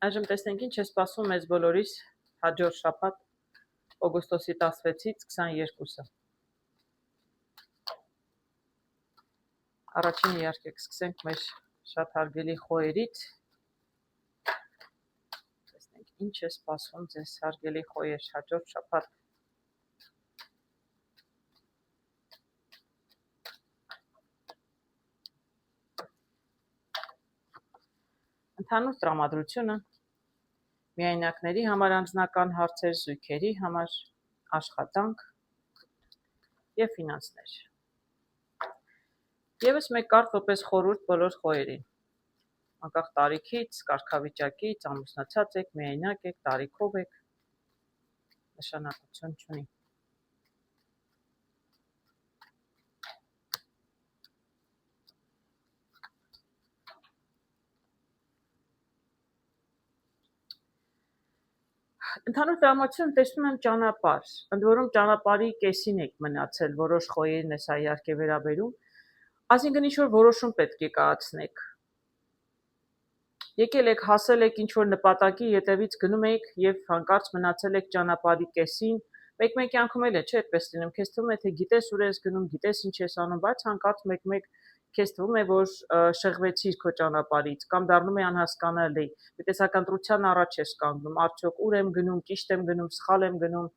Այժմ տեսնենք ինչ է սպասում մեզ բոլորիս հաջորդ շաբաթ օգոստոսի 16-ից 22-ը։ Առաջին իհարկե կսկսենք մեր շատ հարգելի խոյերից։ Տեսնենք ինչ է սպասում ձեզ հարգելի խոյեր հաջորդ շաբաթ։ Ընդհանուր տրամադրությունը միայնակների համար անձնական հարցեր, զույգերի համար աշխատանք եւ ֆինանսներ։ Եվս մեկ կարդ որպես խորհուրդ բոլոր խոյերին։ Անկախ տարիքից, կարգավիճակից, ամուսնացած եք, միայնակ եք, տարիքով եք, նշանակություն չունի։ Ընդհանուր տրամադրություն տեսնում եմ ճանապարհ, ընդ որում ճանապարհի կեսին եք մնացել, որոշ խոյերին էս իհարկե վերաբերում, այսինքն ինչ որ որոշում պետք է կայացնեք։ Եկել եք, հասել եք ինչ որ նպատակի ետևից գնում եք եւ հանկարծ մնացել եք ճանապարհի կեսին, մեկ-մեկ կյանքում էլ է, չէ՞, այդպես լինում, քեզ թվում է թե գիտես ուր ես գնում, գիտես ինչ ես անում, բայց հանկարծ մեկ-մեկ քեզ թվում է, որ շեղվեցիր քո ճանապարհից կամ դառնում է անհասկանալի, մի տեսակ ընտրության առաջ ես կանգնում, արդյոք ուր եմ գնում, ճիշտ եմ գնում, սխալ եմ գնում,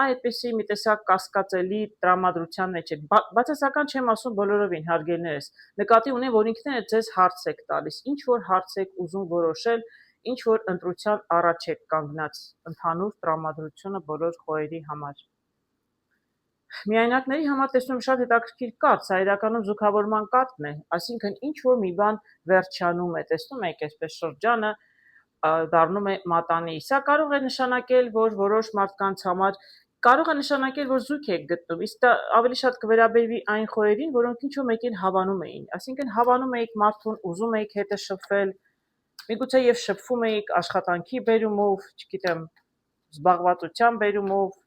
այդպեսի մի տեսակ կասկածելի տրամադրության մեջ եք, բացասական չեմ ասում բոլորովին հարգելիներս, նկատի ունեմ, որ ինքներդ ձեզ հարց եք տալիս, ինչ որ հարց եք ուզում որոշել, ինչ որ ընտրության առաջ եք կանգնած, ընդհանուր տրամադրությունը բոլոր խոյերի համար։ Միայնակների համար տեսնում շատ հետաքրքիր կարդ, սա իրականում զուգավորման կարդն է, այսինքն ինչ որ մի բան վերջանում է, տեսնում եք այսպես շրջանը դառնում է մատանի։ Սա կարող է նշանակել, որ որոշ մարդկանց համար կարող է նշանակել, որ զույգ եք գտնում, իսկ դա ավելի շատ կվերաբերվի այն խոյերին, որոնք ինչ որ մեկին հավանում էին, այսինքն հավանում էիք մարդուն, ուզում էիք հետը շփվել, միգուցե եւ շփվում էիք աշխատանքի բերումով, չգիտեմ, զբաղվածության բերումով,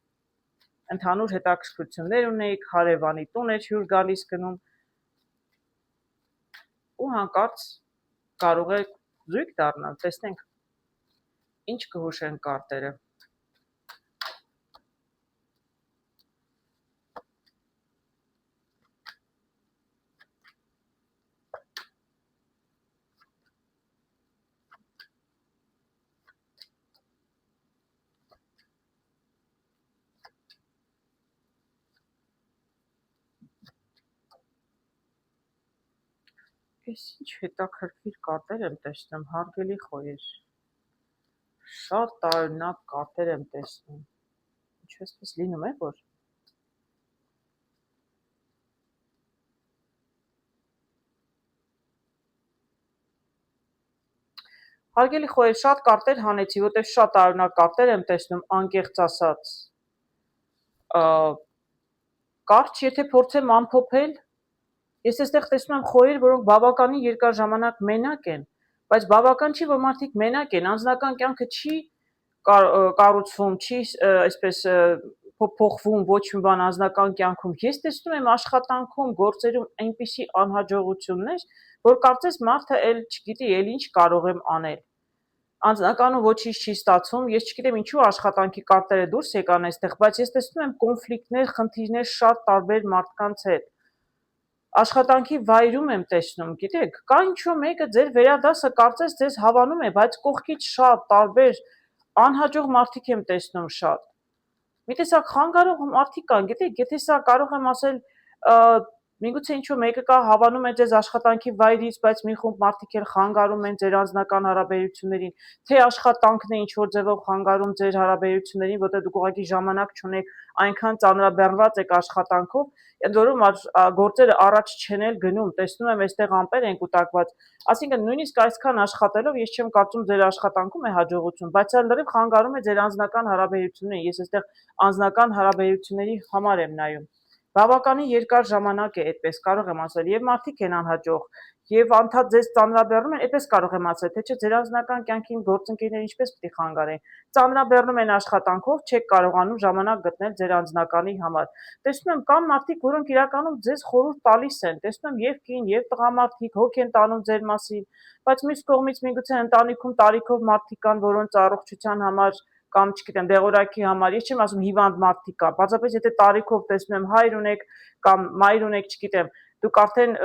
ընդհանուր հետաքրքրություններ ունեիք, հարևանի տուն էր հյուր գալիս գնում ու հանկարծ կարող է զույգ դառնալ, տեսնենք ինչ կհուշեն կարտերը։ Ես ինչ հետաքրքիր կարտեր եմ տեսնում, հարգելի խոյեր, շատ տարօրինակ կարտեր եմ տեսնում, ինչու էսպես լինում է, որ հարգելի խոյեր, շատ կարտեր հանեցի, որտեղ շատ տարօրինակ կարտեր եմ տեսնում, անկեղծ ասած, կարճ, եթե փորձեմ ամփոփել, ես այստեղ տեսնում եմ խոյեր, որոնք բավականին երկար ժամանակ մենակ են, բայց բավական չի, որ մարդիկ մենակ են, անձնական կյանքը չի կառուցվում, չի այսպես փոխվում ոչ մի բան անձնական կյանքում։ Ես տեսնում եմ աշխատանքում, գործերում այնպիսի անհաջողություններ, որ կարծես մարդը էլ չգիտի, էլ ինչ կարող եմ անել։ Անձնականում ոչինչ չի ստացվում, ես չգիտեմ ինչու աշխատանքի կարտերը դուրս եկան այստեղ, բայց ես տեսնում եմ կոնֆլիկտներ, խնդիրներ շատ տարբեր մարդկանց հետ։ Աշխատանքի վայրում եմ տեսնում, գիտեք, կա ինչ-որ մեկը ձեր վերադասը կարծես ձեզ հավանում է, բայց կողքից շատ տարբեր անհաջող մարդիկ եմ տեսնում շատ։ Մի տեսակ խանգարող մարդիկ կան, գիտեք, եթե սա կարող եմ ասել, միգուցե ինչ-որ մեկը կա հավանում է ձեզ աշխատանքի վայրից, բայց մի խումբ մարդիկ էլ խանգարում են ձեր անձնական հարաբերություններին, թե աշխատանքն է ինչ-որ ձևով խանգարում ձեր հարաբերություններին, որտեղ դուք ուղղակի ժամանակ չունեք, այնքան ծանրաբեռնված եք աշխատանքով, ընդ որում գործերը առաջ չեն էլ գնում, տեսնում եմ այստեղ ամպեր են կուտակված, այսինքն նույնիսկ այսքան աշխատելով ես չեմ կարծում ձեր աշխատանքում է հաջողություն, բայց սա լրիվ խանգարում է ձեր անձնական հարաբերություններին, ես այստեղ անձնական հարաբերությունների համար եմ նայում, բավականին երկար ժամանակ է այդպես, կարող եմ ասել, եւ մարդիկ են անհաջող, եւ անդադ ձեզ ծանրաբեռնում են, այդպես կարող եմ ասել, թե չէ ձեր անձնական կյանքին գործընկերները ինչպես պիտի խանգարեն։ Ծանրաբեռնում են աշխատանքով, չեք կարողանում ժամանակ գտնել ձեր անձնականի համար։ Տեսնում եմ կան մարդիկ, որոնք իրականում ձեզ խորհուրդ տալիս են, տեսնում եմ եւ կին, եւ տղամարդիկ հոգ են տանում ձեր մասին, բայց մյուս կողմից միգուցե ընտանիքում տարիքով մարդիկ կան, որոնց առողջության համար կամ չգիտեմ, դեղորայքի համար, ես չեմ ասում հիվանդ մարդիկ կան, պարզապես եթե տարիքով տեսնում եմ հայր ունեք կամ մայր ունեք, չգիտեմ, դուք արդեն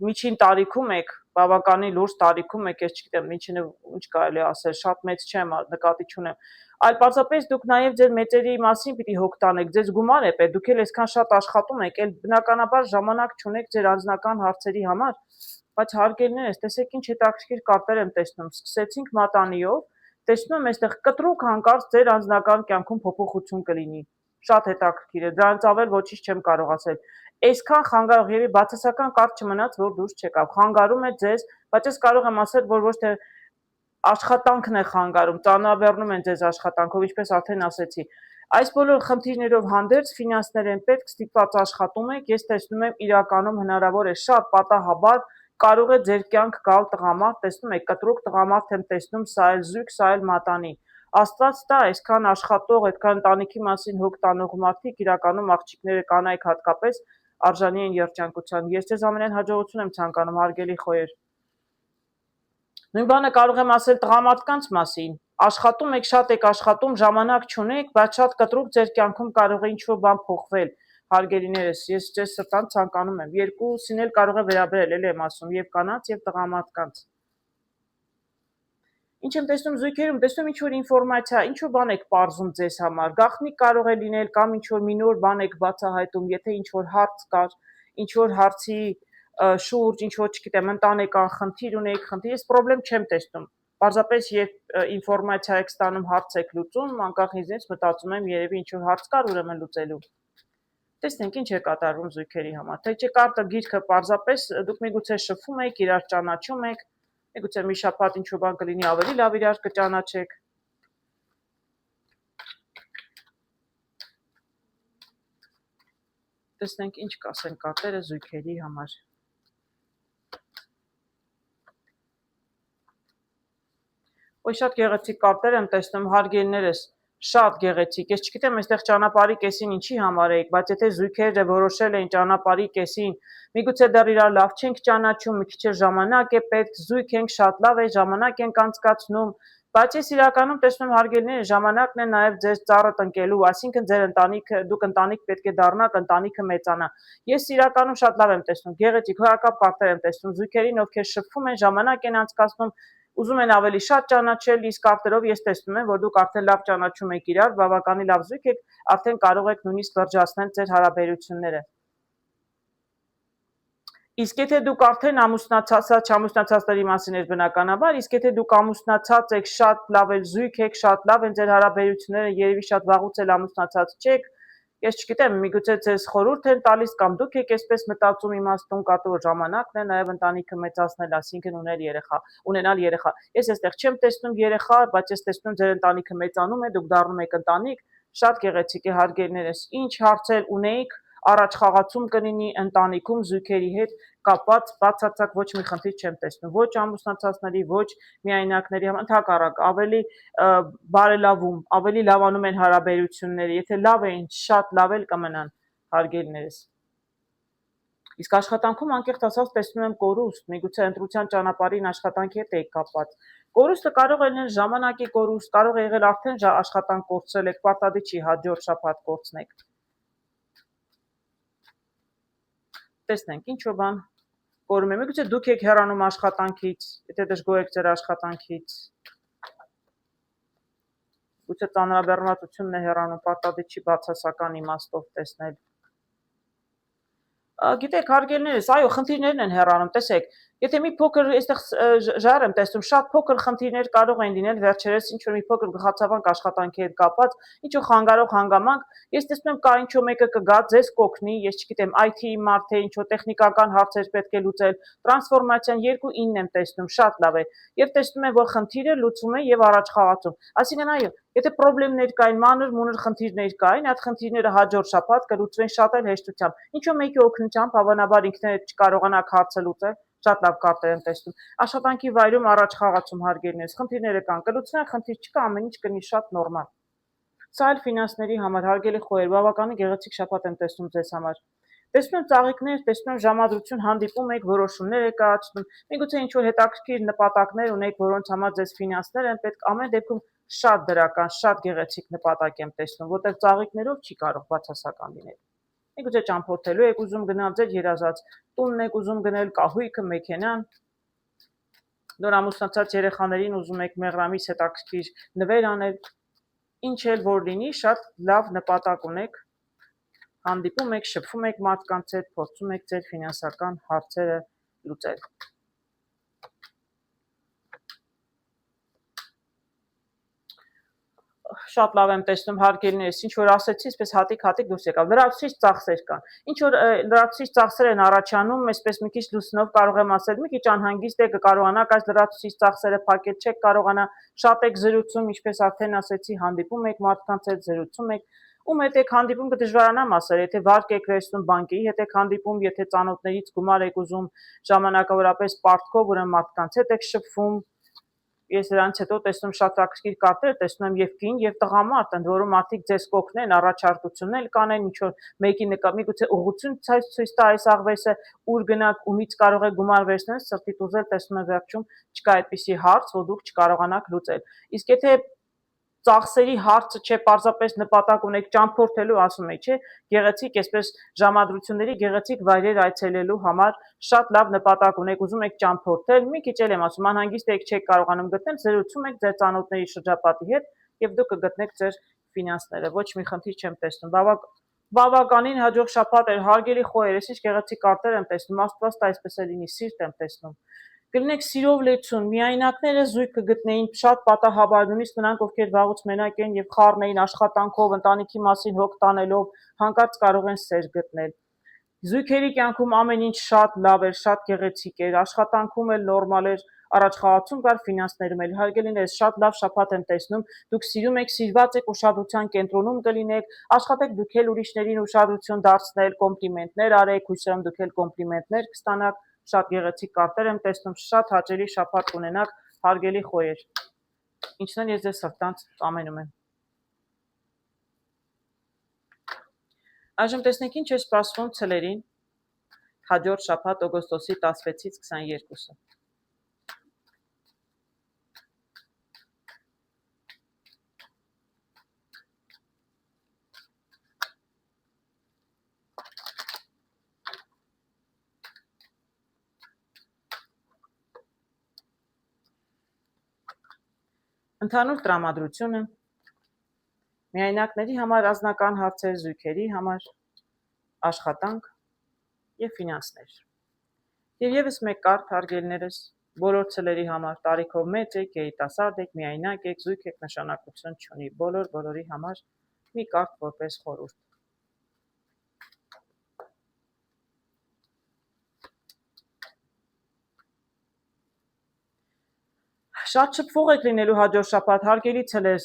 միջին տարիքում եք, բավականին լուրջ տարիքում եք, ես չգիտեմ, ինչ կարելի ասել, շատ մեծ չեմ, նկատի չունեմ, այլ պարզապես դուք նաև ձեր մեծերի մասին պիտի հոգ տանեք, ձեզ գումար է պետք, դուք էլ այսքան շատ աշխատում եք, էլ բնականաբար ժամանակ չունեք ձեր անձնական հարցերի համար, բայց հարգելիներս, տեսեք ինչ հետաքրքիր կարտեր եմ տեսնում, սկսեցինք մատանիով, տեսնում եմ այստեղ կտրուկ հանկարծ ձեր անձնական կյանքում փոփոխություն կլինի, շատ հետաքրքիր է, դրանից ավել ոչինչ չեմ կարող ասել, այսքան խանգարող եւ բացասական կարճ չմնաց, որ դուրս չեկավ, խանգարում է ձեզ, բայց ես կարող եմ ասել, որ ոչ թե աշխատանքն է խանգարում, ծանրաբեռնում են ձեզ աշխատանքով, ինչպես արդեն ասեցի, այս բոլոր խնդիրներով հանդերձ ֆինանսներ են պետք, ստիպված աշխատում եք, ես տեսնում եմ իրականում հնարավոր է շատ պատահաբար կարող է ձեր կյանք գալ տղամարդ, տեսնում եք, կտրուկ տղամարդ եմ տեսնում, սա էլ զույգ, սա էլ մատանի, Աստված տա, այսքան աշխատող, այդքան ընտանիքի մասին հոգ տանող մարդիկ իրականում աղջիկները կանայք հատկապես արժանի են երջանկության, ես ձեզ ամենայն հաջողություն եմ ցանկանում, հարգելի խոյեր, նույն բանը կարող եմ ասել տղամարդկանց մասին, աշխատում եք, շատ եք աշխատում, ժամանակ չունեք, բայց շատ կտրուկ ձեր կյանքում կարող է ինչ-որ բան փոխվել, հարգելիներս, ես ձեզ սրտանց ցանկանում եմ, երկուսին էլ կարող է վերաբերել, էլ եմ ասում, եւ կանանց, եւ տղամարդկանց։ Ինչ եմ տեսնում զույգերում, տեսնում ինչ-որ ինֆորմացիա, ինչ-որ բան եք պարզում ձեզ համար, գաղտնիք կարող է լինել կամ ինչ-որ մի նոր բան եք բացահայտում, եթե ինչ-որ հարց կար, ինչ-որ հարցի շուրջ, ինչ-որ, չգիտեմ, ընտանեկան խնդիր ունեիք, խնդիր, ես պրոբլեմ չեմ տեսնում, պարզապես երբ ինֆորմացիա եք ստանում, հարց եք լուծում, անկախ ինձնից մտածում եմ երևի ինչ-որ հարց կար ուրեմն լուծելու։ Տեսնենք ինչ է կատարվում զույգերի համար, թե չէ կարտը գիրքը պարզապես դուք միգուցե շփվում եք, իրար ճանաչում եք, միգուցե մի շաբաթ ինչ-որ բան կլինի ավելի լավ իրար կճանաչեք։ Տեսնենք ինչ կասեն կարտերը զույգերի համար։ Ոյ շատ գեղեցիկ կարտեր եմ տեսնում, հարգելիներս, շատ գեղեցիկ, ես չգիտեմ այստեղ ճանապարհի կեսին ինչի համար էիք, բայց եթե զույգերը որոշել են ճանապարհի կեսին, միգուցե դեռ իրար լավ չենք ճանաչում, մի քիչ ժամանակ է պետք, զույգ ենք, շատ լավ է, ժամանակ ենք անցկացնում, բայց ես իրականում տեսնում հարգելիները ժամանակն է նաև ձեզ ծառը տնկելու, այսինքն ձեր ընտանիքը, դուք ընտանիք պետք է դառնաք, ընտանիքը մեծանա։ Ես իրականում շատ լավ եմ տեսնում, գեղեցիկ, հորակապ կարտեր եմ տեսնում, զույգերին, ովքեր շփվում են, ժամանակ են անցկացնում, ուզում են ավելի շատ ճանաչել, իսկ կարտերով ես տեսնում եմ, որ դուք արդեն լավ ճանաչում եք իրար, բավականին լավ զույգ եք, արդեն կարող եք նույնիսկ լրջացնել ձեր հարաբերությունները։ Իսկ եթե դուք արդեն ամուսնացած, չամուսնացածների մասին էր բնականաբար, իսկ եթե դուք ամուսնացած եք, շատ լավ էլ զույգ եք, շատ լավ են ձեր հարաբերությունները, երևի շատ վաղուց էլ ամուսնացած չեք, ես չգիտեմ, միգուցե ձեզ խորհուրդ են տալիս կամ դուք եք այսպես մտածում իմաստուն կատու ժամանակն է նաև ընտանիքը մեծացնել, այսինքն ունենալ երեխա։ Ես այստեղ չեմ տեսնում երեխա, բայց ես տեսնում ձեր ընտանիքը մեծանում է, դուք դառնում եք ընտանիք, շատ գեղեցիկ է հարգելիներս, ինչ հարցեր ունեիք, առաջ խաղացում կլինի ընտանիքում զույգերի հետ կապված բացարձակ ոչ մի խնդիր չեմ տեսնում, ոչ ամուսնացածների, ոչ միայնակների համար, ընդհակառակ ավելի բարելավում, ավելի լավանում են հարաբերությունները, եթե լավ էին, շատ լավ էլ կմնան հարգելիներս։ Իսկ աշխատանքում անկեղծ ասած տեսնում եմ կորուստ, միգուցե ընտրության ճանապարհին աշխատանքի հետ եք կապված։ Կորուստը կարող է լինել ժամանակի կորուստ, կարող է եղել արդեն աշխատանք կորցրել եք, պարտադիր չի հաջորդ շաբաթ կորցնեք։ Տեսնենք ինչ որ բան կորում է, միգուցե դուք եք հեռանում աշխատանքից, եթե դժգոհ եք ձեր աշխատանքից, գուցե ծանրաբեռնվածությունն է հեռանում, պարտադիր չի բացասական իմաստով տեսնել։ Գիտեք, հարգելիներս, այո, խնդիրներն են հեռանում, տեսեք, Եթե մի փոքր այստեղ ժար եմ տեսնում, շատ փոքր խնդիրներ կարող են լինել վերջերս ինչ որ մի փոքր գլխացավանք աշխատանքի հետ կապված, ինչ որ խանգարող հանգամանք, ես տեսնում եմ կա ինչ որ մեկը կգա, ձեզ կօգնի, ես չգիտեմ, IT-ի մարդ է, ինչ որ տեխնիկական հարցեր պետք է լուծել, տրանսֆորմացիան 2-9 եմ տեսնում, շատ լավ է, եւ տեսնում եմ, որ խնդիրը լուծվում է եւ առաջ խաղացում։ Այսինքն այո, եթե խնդիրներ կային, մանր-մունր խնդիրներ կային, այդ խնդիրները հաջորդ շաբաթ կլուծվեն շատ էլ հեշտությամբ։ Ինչ որ մեկի օգնությամբ հավանաբար ինքներդ չկարողանաք հարցը լուծել, շատ լավ կարտեր եմ տեսնում։ Աշխատանքի վայրում առաջ խաղացում հարգելիներս, խնդիրները կան, կլուծվեն, խնդիր չկա, ամեն ինչ կլինի շատ նորմալ։ Սա էլ ֆինանսների համար հարգելի խոյեր, բավականին գեղեցիկ շաբաթ եմ տեսնում ձեզ համար։ Տեսնում եմ ծաղիկներ, տեսնում եմ ժամադրություն, հանդիպում եք, որոշումներ եք կայացնում, միգուցե ինչ-որ հետաքրքիր նպատակներ ունեք, որոնց համար ձեզ ֆինանսներ են պետք, ամեն դեպքում շատ դրական, շատ գեղեցիկ նպատակ եմ տեսնում, որտեղ ծաղիկներով չի կարող բացասական լինել։ Միգուցե ճամփորդելու եք ուզում գնալ, ձեր երազած տունն եք ուզում գնել, կահույքը, մեքենան, նոր ամուսնացած երեխաներին ուզում եք մեղրամիս հետաքրքիր նվեր անել, ինչ էլ որ լինի, շատ լավ նպատակ ունեք, հանդիպում եք, շփվում եք մարդկանց հետ, փորձում եք ձեր ֆինանսական հարցերը լուծել։ Շատ լավ եմ տեսնում հարգելիներս, ինչ որ ասեցի, այսպես հատիկ դուրս եկավ։ Լրացուցիչ ծախսեր կան։ Ինչ որ լրացուցիչ ծախսեր են առաջանում, այսպես մի քիչ լուսնով կարող եմ ասել, մի քիչ անհանգիստ եք, կկարողանաք այս լրացուցիչ ծախսերը փակել, չեք կարողանա, շատ եք զրուցում, ինչպես արդեն ասեցի, հանդիպում եք մարդկանց հետ, զրուցում եք, ում հետ եք հանդիպում կդժվարանամ ասել, եթե վարկ եք վերցնում բանկերի հետ եք հանդիպում, եթե ծանոթներից գումար եք ուզում ժամանակավորապես պարտքով, ուրեմն մարդկանց հետ եք շփվում, ես դրանից հետո տեսնում շատ ակրկիր կարտեր, տեսնում եմ եւ կին եւ տղամարդ, ընդ որում մարդիկ ձեզ կօգնեն, առաջարկություններ կանեն, ինչ որ մեկի միգուցե ուղղություն ցույց տա այս աղվեսը, ուր գնաք, ումից կարող եք գումար վերցնել, սրտիդ ուզել, տեսնում եմ վերջում չկա այդպիսի հարց, որ դուք չկարողանաք լուծել։ Իսկ եթե ծախսերի հարցը չէ, պարզապես նպատակ ունեք ճամփորդելու, ասում եք, չէ, գեղեցիկ այսպես ժամադրությունների գեղեցիկ վայրեր այցելելու համար շատ լավ նպատակ ունեք, ուզում եք ճամփորդել, մի քիչ էլ եմ ասում, անհանգիստ եք, չեք կարողանում գտնել, զրուցում եք ձեր ծանոթների շրջապատի հետ եւ դուք կգտնեք ձեր ֆինանսները, ոչ մի խնդիր չեմ տեսնում։ Բավականին հաջող շաբաթ էր, հարգելի խոյեր, ես ինչ գեղեցիկ կարտեր եմ տեսնում, Աստված տա այսպես է լինի, սիրտ եմ տեսնում։ Կլինեք սիրով լեցուն, միայնակները զույգ կգտնեին շատ պատահաբար, նույնիսկ նրանք, ովքեր վաղուց մենակ են եւ խառն էին աշխատանքով, ընտանիքի մասին հոգ տանելով, հանկարծ կարող են սեր գտնել։ Զույգերի կյանքում ամեն ինչ շատ լավ էր, շատ գեղեցիկ էր, աշխատանքում էլ նորմալ էր, առաջ խաղացում կար, ֆինանսներում էլ հարգելիներս շատ լավ շաբաթ եմ տեսնում, դուք սիրում եք, սիրված եք, ուշադրության կենտրոնում կլինեք, աշխատեք դուք էլ ուրիշներին ուշադրություն դարձնել, կոմպլիմենտներ արեք, հույս եմ դուք էլ կոմպլիմենտներ կստանաք, շատ գեղեցիկ կարտեր եմ տեսնում, շատ հաճելի շաբաթ կունենաք, հարգելի խոյեր, ինչն էլ ես ձեզ սրտանց ամենում եմ։ Այժմ տեսնենք ինչ է սպասվում ցլերին հաջորդ շաբաթ օգոստոսի 16-ից 22-ը։ Ընդհանուր տրամադրությունը միայնակների համար անձնական հարցեր, զույգերի համար աշխատանք եւ ֆինանսներ։ Եվ եւս մեկ կարդ հարգելիներս բոլոր ցլերի համար տարիքով մեծ եք, երիտասարդ եք, միայնակ եք, զույգ եք, նշանակություն չունի, բոլորի համար մի կարդ որպես խորհուրդ։ Շատ շփվող եք լինելու հաջորդ շաբաթ, հարգելի ցլեր,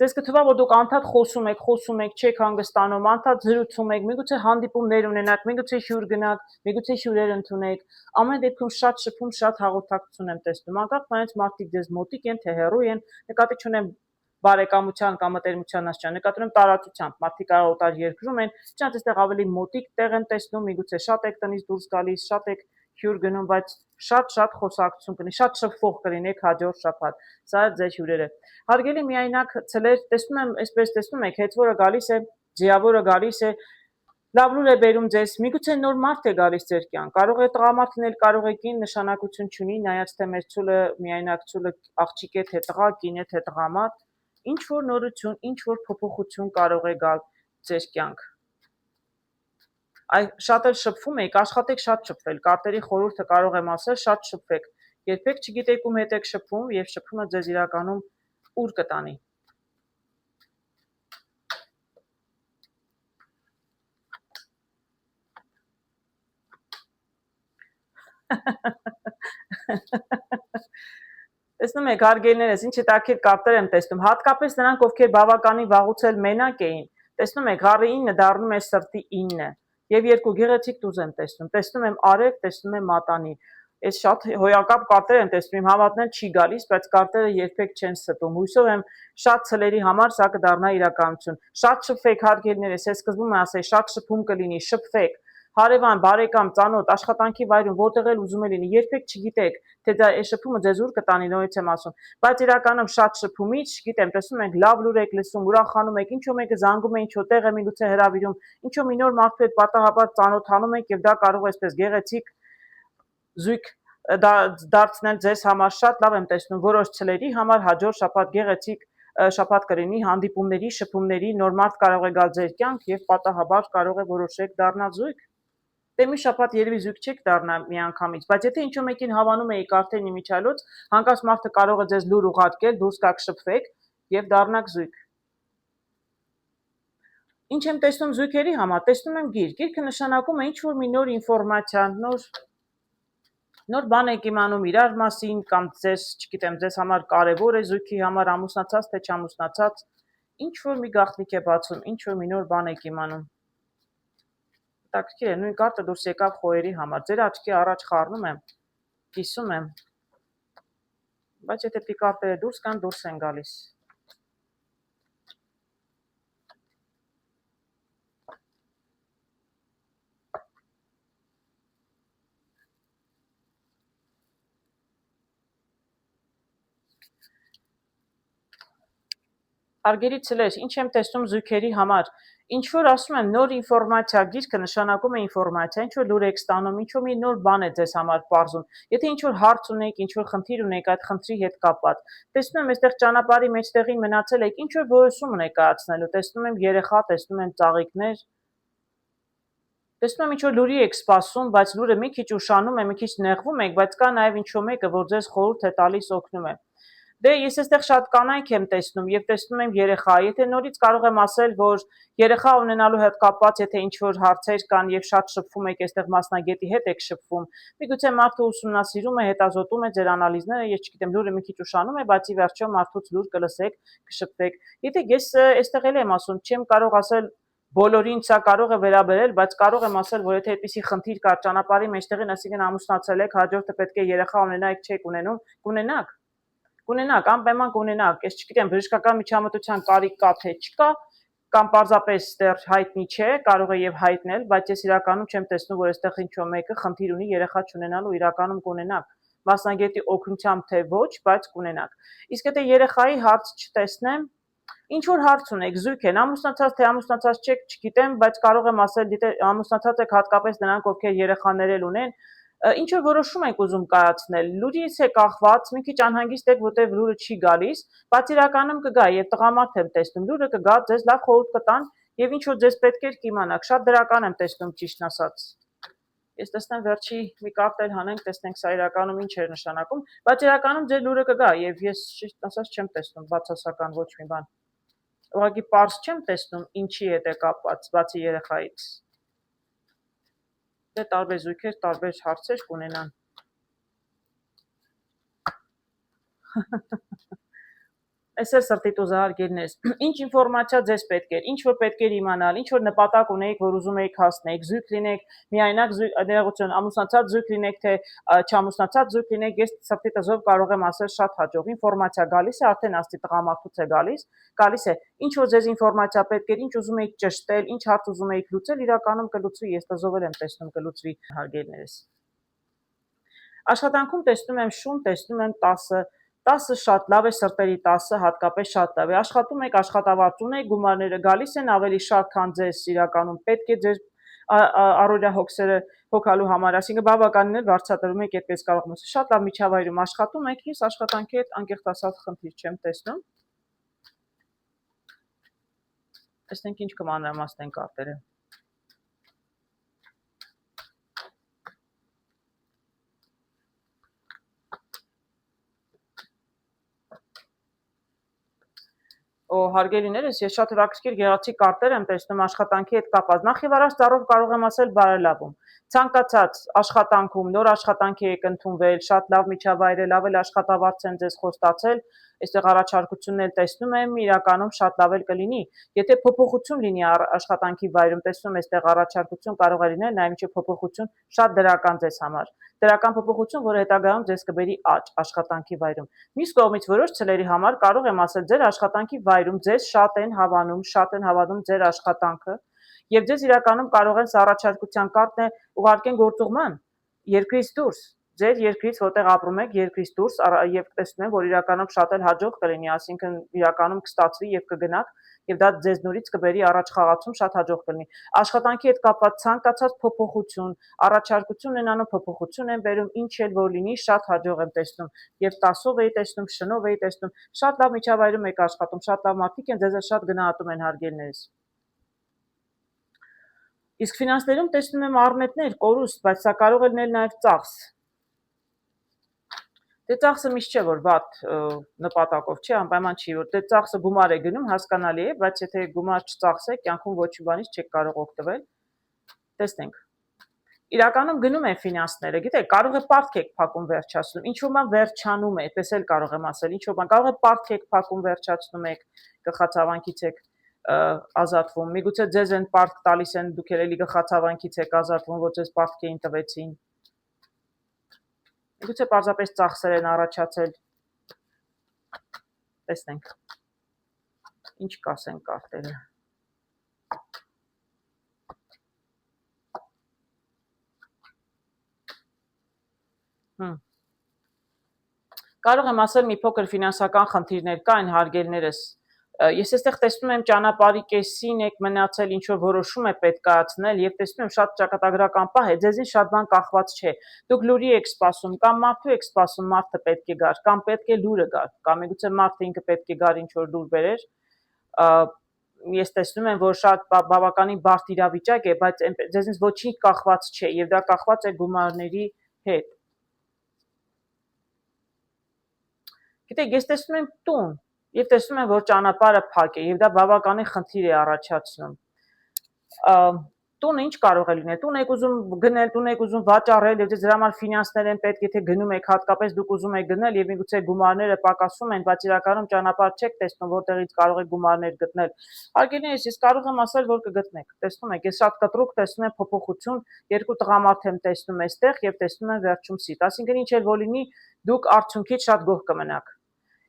ձեզ կթվա, որ դուք անդադ խոսում եք, չեք հանգստանում, անդադ զրուցում եք, միգուցե հանդիպումներ ունենաք, միգուցե հյուր գնաք, միգուցե հյուրեր ընդունեք, ամեն դեպքում շատ շփում, շատ հաղորդակցություն եմ տեսնում, անկախ նրանից մարդիկ ձեզ մոտիկ են, թե հեռու են, նկատի չունեմ բարեկամության կամ մտերմության ասչան, նկատի ունեմ տարածությամբ, մարդիկ կարող օտար երկրում են, չնայած այստեղ ավելի մոտիկ տեղ եմ տեսնում, միգուցե շատ եք տնից դուրս գալիս, շատ եք հյուր գնում, բայց շատ խոսակցություն կլինի, շատ շփվող կլինեք հաջորդ շաբաթ, սա ձեր հյուրերը։ Հարգելի միայնակ ցլեր, տեսնում եմ, այսպես տեսնում եք, հեծվորը գալիս է, ձիավորը գալիս է, լավ լուր է բերում ձեզ, միգուցե նոր մարդ է գալիս ձեր կյանք, կարող է տղամարդ լինել, կարող է կին, նշանակություն չունի, նայած թե մեր ցուլը, միայնակ ցուլը աղջիկ է, թե տղա, կին է, թե տղամարդ, ինչ որ նորություն, ինչ որ փոփոխություն կարող է գալ ձեր կյանք։ շատ էլ շփվում եք, աշխատեք շատ շփվել, կարտերի խորհուրդը կարող եմ ասել, շատ շփվեք, երբեք չգիտեք ում հետ եք շփվում եւ շփումը ձեզ իրականում ուր կտանի։ Տեսնում եք, հարգելիներս, ինչ հետաքրքիր կապեր եմ տեսնում, հատկապես նրանք, ովքեր բավականին վաղուց էլ մենակ էին, տեսնում եք, հառի 9 դառնում է սրտի 9, եւ երկու գեղեցիկ տուզ եմ տեսնում եմ արև, տեսնում եմ մատանի, ես շատ հոյակապ կարտեր եմ տեսնում, իմ հավատնել չի գալիս, բայց կարտերը երբեք չեն ստում, հույսով եմ շատ ցլերի համար սա կդառնա իրականություն, շատ շփվեք հարգելիներս, ես սկզբում ասեի, շատ շփում կլինի, շփվեք, հարևան, բարեկամ, ծանոթ, աշխատանքի վայրում, որտեղ էլ ուզում է լինի, երբեք չգիտեք, թե դա այս շփումը ձեզ ուր կտանի, նորից եմ ասում, բայց իրականում շատ շփումից, գիտեմ, տեսնում եք, լավ լուր եք լսում, ուրախանում եք, ինչու մեկը զանգում է, ինչ որտեղ է միլուց է հրավիրում, ինչու մի նոր մարդու հետ պատահաբար ծանոթանում եք եւ դա կարող է այսպես գեղեցիկ զույգ դարձնել ձեզ համար շատ լավ եմ տեսնում, որոշ ցլերի համար հաջորդ շաբաթ գեղեցիկ շաբաթ կլինի հանդիպումների, շփումների, նոր մարդ կարող է գալ ձեր կյանք եւ պատահաբար կարող է որոշեք դառնալ զույգ։ Դե մի շաբաթ երևի զույգ չեք դառնա միանգամից, բայց եթե ինչ-որ մեկին հավանում էի կարտերն իմիջիալոց, հանկարծ մարդը կարող է ձեզ լուր ուղարկել, դուրս գաք շփվեք եւ դառնաք զույգ։ Ինչ եմ տեսնում զույգերի համար, տեսնում եմ գիրք, գիրքը նշանակում է ինչ-որ մի նոր ինֆորմացիա, նոր բան եք իմանում իրար մասին կամ ձեզ, չգիտեմ, ձեզ համար կարևոր է զույգի համար ամուսնացած թե չամուսնացած, ինչ-որ մի գաղտնիք է բացում, ինչ-որ մի նոր բան եք իմանում։ Հետաքրքիր է, նույն կարտը դուրս եկավ խոյերի համար, ձեր աչքի առաջ խառնում եմ, կիսում եմ, բայց եթե պիկարտերը դուրս կան, դուրս են գալիս։ Հարգելի ցլեր, ինչ եմ տեսնում զույգերի համար, ինչ որ ասում եմ նոր ինֆորմացիա, գիրքը նշանակում է ինֆորմացիա, ինչ որ լուր եք ստանում, ինչ որ մի նոր բան է ձեզ համար պարզում, եթե ինչ որ հարց ունեք, ինչ որ խնդիր ունեք այդ խնդրի հետ կապված, տեսնում եմ այստեղ ճանապարհի մեջտեղին մնացել եք, ինչ որ որոշում ունեք կայացնելու, տեսնում եմ երեխա, տեսնում եմ ծաղիկներ, տեսնում եմ ինչ որ լուրի եք սպասում, բայց լուրը մի քիչ ուշանում է, մի քիչ նեղվում եք, բայց կա նաև ինչ որ մեկը, որ ձեզ խորհուրդ է տալիս, օգնում է։ Դե ես այստեղ շատ կանայք եմ տեսնում եւ տեսնում եմ երեխա, եթե նորից կարող եմ ասել, որ երեխա ունենալու հետ կապված, եթե ինչ որ հարցեր կան եւ շատ շփվում եք, այստեղ մասնագետի հետ եք շփվում, միգուցե մարդը ուսումնասիրում է, հետազոտում է ձեր անալիզները, ես չգիտեմ, լուրը մի քիչ ուշանում է, բայց ի վերջո մարդուց լուր կլսեք, կշփվեք։ Եթե ես այստեղ էլ եմ ասում, չեմ կարող ասել բոլորին սա կարող է վերաբերել, բայց կարող եմ ասել, որ եթե այդպիսի խնդիր կա ճանապարհի մեջտեղին, այսինքն ամուսնացել եք, հաջորդը պետք է երեխա ունենայք, չեք ունենում, կունենաք։ Կունենաք, անպայման կունենաք, ես չգիտեմ, բժշկական միջամտության կարիք կա թե չկա, կամ պարզապես դեռ հայտնի չէ, կարող է եւ հայտնել, բայց ես իրականում չեմ տեսնում, որ այստեղ ինչ-որ մեկը խնդիր ունի երեխա չունենալու, իրականում կունենաք։ Մասնագետի օգնությամբ թե ոչ, բայց կունենաք։ Իսկ եթե երեխայի հարց չտեսնեմ, ինչ որ հարց ունեք, զույգ են, ամուսնացած թե ամուսնացած չեք, չգիտեմ, բայց կարող եմ ասել, դիտե ամուսնացած եք հատկապես նրանք, ովքեր երեխաներ էլ ունեն, ինչ որ որոշում եք ուզում կայացնել, լուրից է կախված, մի քիչ անհանգիստ եք, որտեղ լուրը չի գալիս, բայց իրականում կգա եւ տղամարդ եմ տեսնում, լուրը կգա, ձեզ լավ խորհուրդ կտան եւ ինչ որ ձեզ պետք էր կիմանաք, շատ դրական եմ տեսնում ճիշտն ասած։ Ես տեսնեմ վերջի մի կարտ էլ հանենք, տեսնենք սա իրականում ինչ էր նշանակում, բայց իրականում ձեր լուրը կգա եւ ես ճիշտ ասած չեմ տեսնում բացասական ոչ մի բան։ Ուղղակի պարզ չեմ տեսնում ինչի հետ է կապված, բացի երեխայից։ Դե տարբեր զույգեր, տարբեր հարցեր կունենան։ Այս էլ սրտի տուզահարգելներս, ինչ ինֆորմացիա ձեզ պետք էր, ինչ որ պետք էր իմանալ, ինչ որ նպատակ ունեիք, որ ուզում էիք հասնեիք, զույգ լինեք, միայնակ ներողություն, ամուսնացած զույգ լինեք, թե չամուսնացած զույգ լինեք, ես սրտի տզով կարող եմ ասել շատ հաջող ինֆորմացիա գալիս է, արդեն աստի տղամարդուց է գալիս է, ինչ որ ձեզ ինֆորմացիա պետք էր, ինչ ուզում էիք ճշտել, ինչ հարց ուզում էիք լուծել, իրականում կլուծվի, ես տզով եմ տեսնում կլուծվի հարգելներս։ Աշխատանքում տեսնում եմ շուն, տեսնում եմ 10-ը շատ լավ է, սրտերի 10-ը հատկապես շատ լավ է, աշխատում եք, աշխատավարձ ունեք, գումարները գալիս են ավելի շատ, քան ձեզ իրականում պետք է ձեր առօրյա հոգսերը հոգալու համար, այսինքն բավականին էլ վարձատրում եք, այդպես կարող եմ ասել, շատ լավ միջավայրում աշխատում եք, ես աշխատանքի հետ անկեղծ ասած խնդիր չեմ տեսնում։ Տեսնենք ինչ կմանրամասնեն կարտերը։ Հարգելիներս, ես շատ հետաքրքիր գեղեցիկ կարտեր եմ տեսնում աշխատանքի հետ կապված։ Նախ եւ առաջ ծառով կարող եմ ասել բարելավում։ Ցանկացած աշխատանքում նոր աշխատանքի եք ընդունվել, շատ լավ միջավայր է, լավ էլ աշխատավարձ են ձեզ խոստացել, այստեղ առաջարկությունն էլ տեսնում եմ, իրականում շատ լավ էլ կլինի։ Եթե փոփոխություն լինի աշխատանքի վայրում, տեսնում այստեղ առաջարկություն կարող է լինել, նաև ինչ փոփոխություն շատ դրական ձեզ համար։ Դրական փոփոխություն, որը հետագայում ձեզ կբերի աճ աշխատանքի վայրում։ Մյուս կողմից որոշ ցելերի համար կարող եմ ասել, ձեր աշխատանքի վայրում ձեզ շատ են հավանում ձեր աշխատանքը, եւ ձեզ իրականում կարող են առաջարկության կարտն է ուղարկեն գործուղման երկրից դուրս, ձեր երկրից, որտեղ ապրում եք, երկրից դուրս եւ տեսնում եմ, որ իրականում շատ էլ հաջող կլինի, այսինքն իրականում կստացվի եւ կգնաք եւ դա ձեզ նորից կբերի առաջ խաղացում շատ հաջող կլինի։ Աշխատանքի հետ կապված ցանկացած փոփոխություն, առաջարկություն են անում, փոփոխություն են բերում, ինչ էլ որ լինի, շատ հաջող եմ տեսնում եւ 10-ով էի տեսնում, շնով էի տեսնում, շատ լավ միջավայրում եք աշխատում, շատ լավ մարդիկ են, ձեզ շատ գնահատում են հարգելիներս։ Իսկ ֆինանսներում տեսնում եմ առնետներ, կորուստ, բայց սա կարող է լինել նաեւ ծախս։ Դե ծախսը միշտ չէ որ վատ նպատակով չի, անպայման չի, որ դե ծախսը գումար է գնում, հասկանալի է, բայց եթե գումար չծախսեք, կյանքում ոչ մի բանից չեք կարող օգտվել։ Տեսնենք։ Իրականում գնում են ֆինանսները, գիտեք, կարող է պարտք եք փակում վերջացնում, ինչ որ բան վերջանում է, այդպես էլ կարող եմ ասել, ինչ որ բան կարող է պարտք եք փակում վերջացնում եք, գլխացավանքից եք ազատվում։ Միգուցե ձեզ են պարտք տալիս են, դուք էլի գլխացավանքից եք ազատվում, որ ձեզ պարտքին տվեցին։ Միգուցե պարզապես ծախսեր են առաջացել։ Տեսնենք։ Ինչ կասեն կարտերը։ Կարող եմ ասել մի փոքր ֆինանսական խնդիրներ կան, հարգելիներս։ Ես այստեղ տեսնում եմ ճանապարհի կեսին եք մնացել, ինչ որ որոշում է պետք կայացնել եւ տեսնում եմ շատ ճակատագրական պահ է, ձեզին շատ բան կախված չէ։ Դուք լուրի եք սպասում, կամ մարդու եք սպասում, մարդը պետք է գար, կամ պետք է լուրը գար, կամ միգուցե մարդը ինքը պետք է գար ինչ որ լուր բերեր։ Ես տեսնում եմ, որ շատ բավականին բարդ իրավիճակ է, բայց ձեզնից ոչինչ կախված չէ եւ դա կախված է գումարների հետ։ Գիտեք, ես տեսնում եմ տուն եւ տեսնում եմ, որ ճանապարհը փակ է եւ դա բավականին խնդիր է առաջացնում։ Տունը ինչ կարող է լինել։ Տուն եք ուզում գնել, տուն եք ուզում վաճառել եւ դրա համար ֆինանսներ են պետք, եթե գնում եք, հատկապես դուք ուզում եք գնել եւ միգուցե գումարները պակասում են, բայց իրականում ճանապարհ չեք տեսնում, որտեղից կարող եք գումարներ գտնել։ Հարգելիներս, ես կարող եմ ասել, որ կգտնեք։ Տեսնում եք, ես շատ կտրուկ տեսնում եմ փոփոխություն, երկու տղամարդ եմ տեսնում այստեղ եւ տեսնում եմ վերջում սիտ։ Այսինքն ինչ էլ որ լինի, դուք արդյունքից շատ գոհ կմնաք։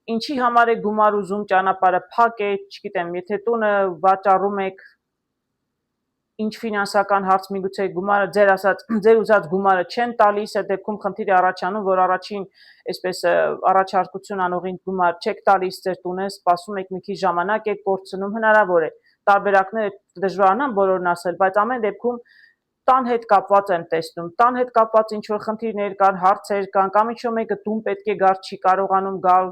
Ինչի համար եք գումար ուզում, ճանապարհը փակ է, չգիտեմ, եթե տունը վաճառում եք, ինչ ֆինանսական հարց միգուցե գումարը ձեր ասած ձեր ուզած գումարը չեն տալիս, այդ դեպքում խնդիր է առաջանում, որ առաջին այսպես առաջարկություն անողին գումար չեք տալիս ձեր տունը, սպասում եք մի քիչ ժամանակ եք կորցնում, հնարավոր է տարբերակները դժվարանան բոլորն ասել, բայց ամեն դեպքում տան հետ կապված եմ տեսնում, տան հետ կապված ինչ որ խնդիրներ կան, հարցեր կան, կամ ինչ որ մեկը տուն պետք է գար, չի կարողանում գալ,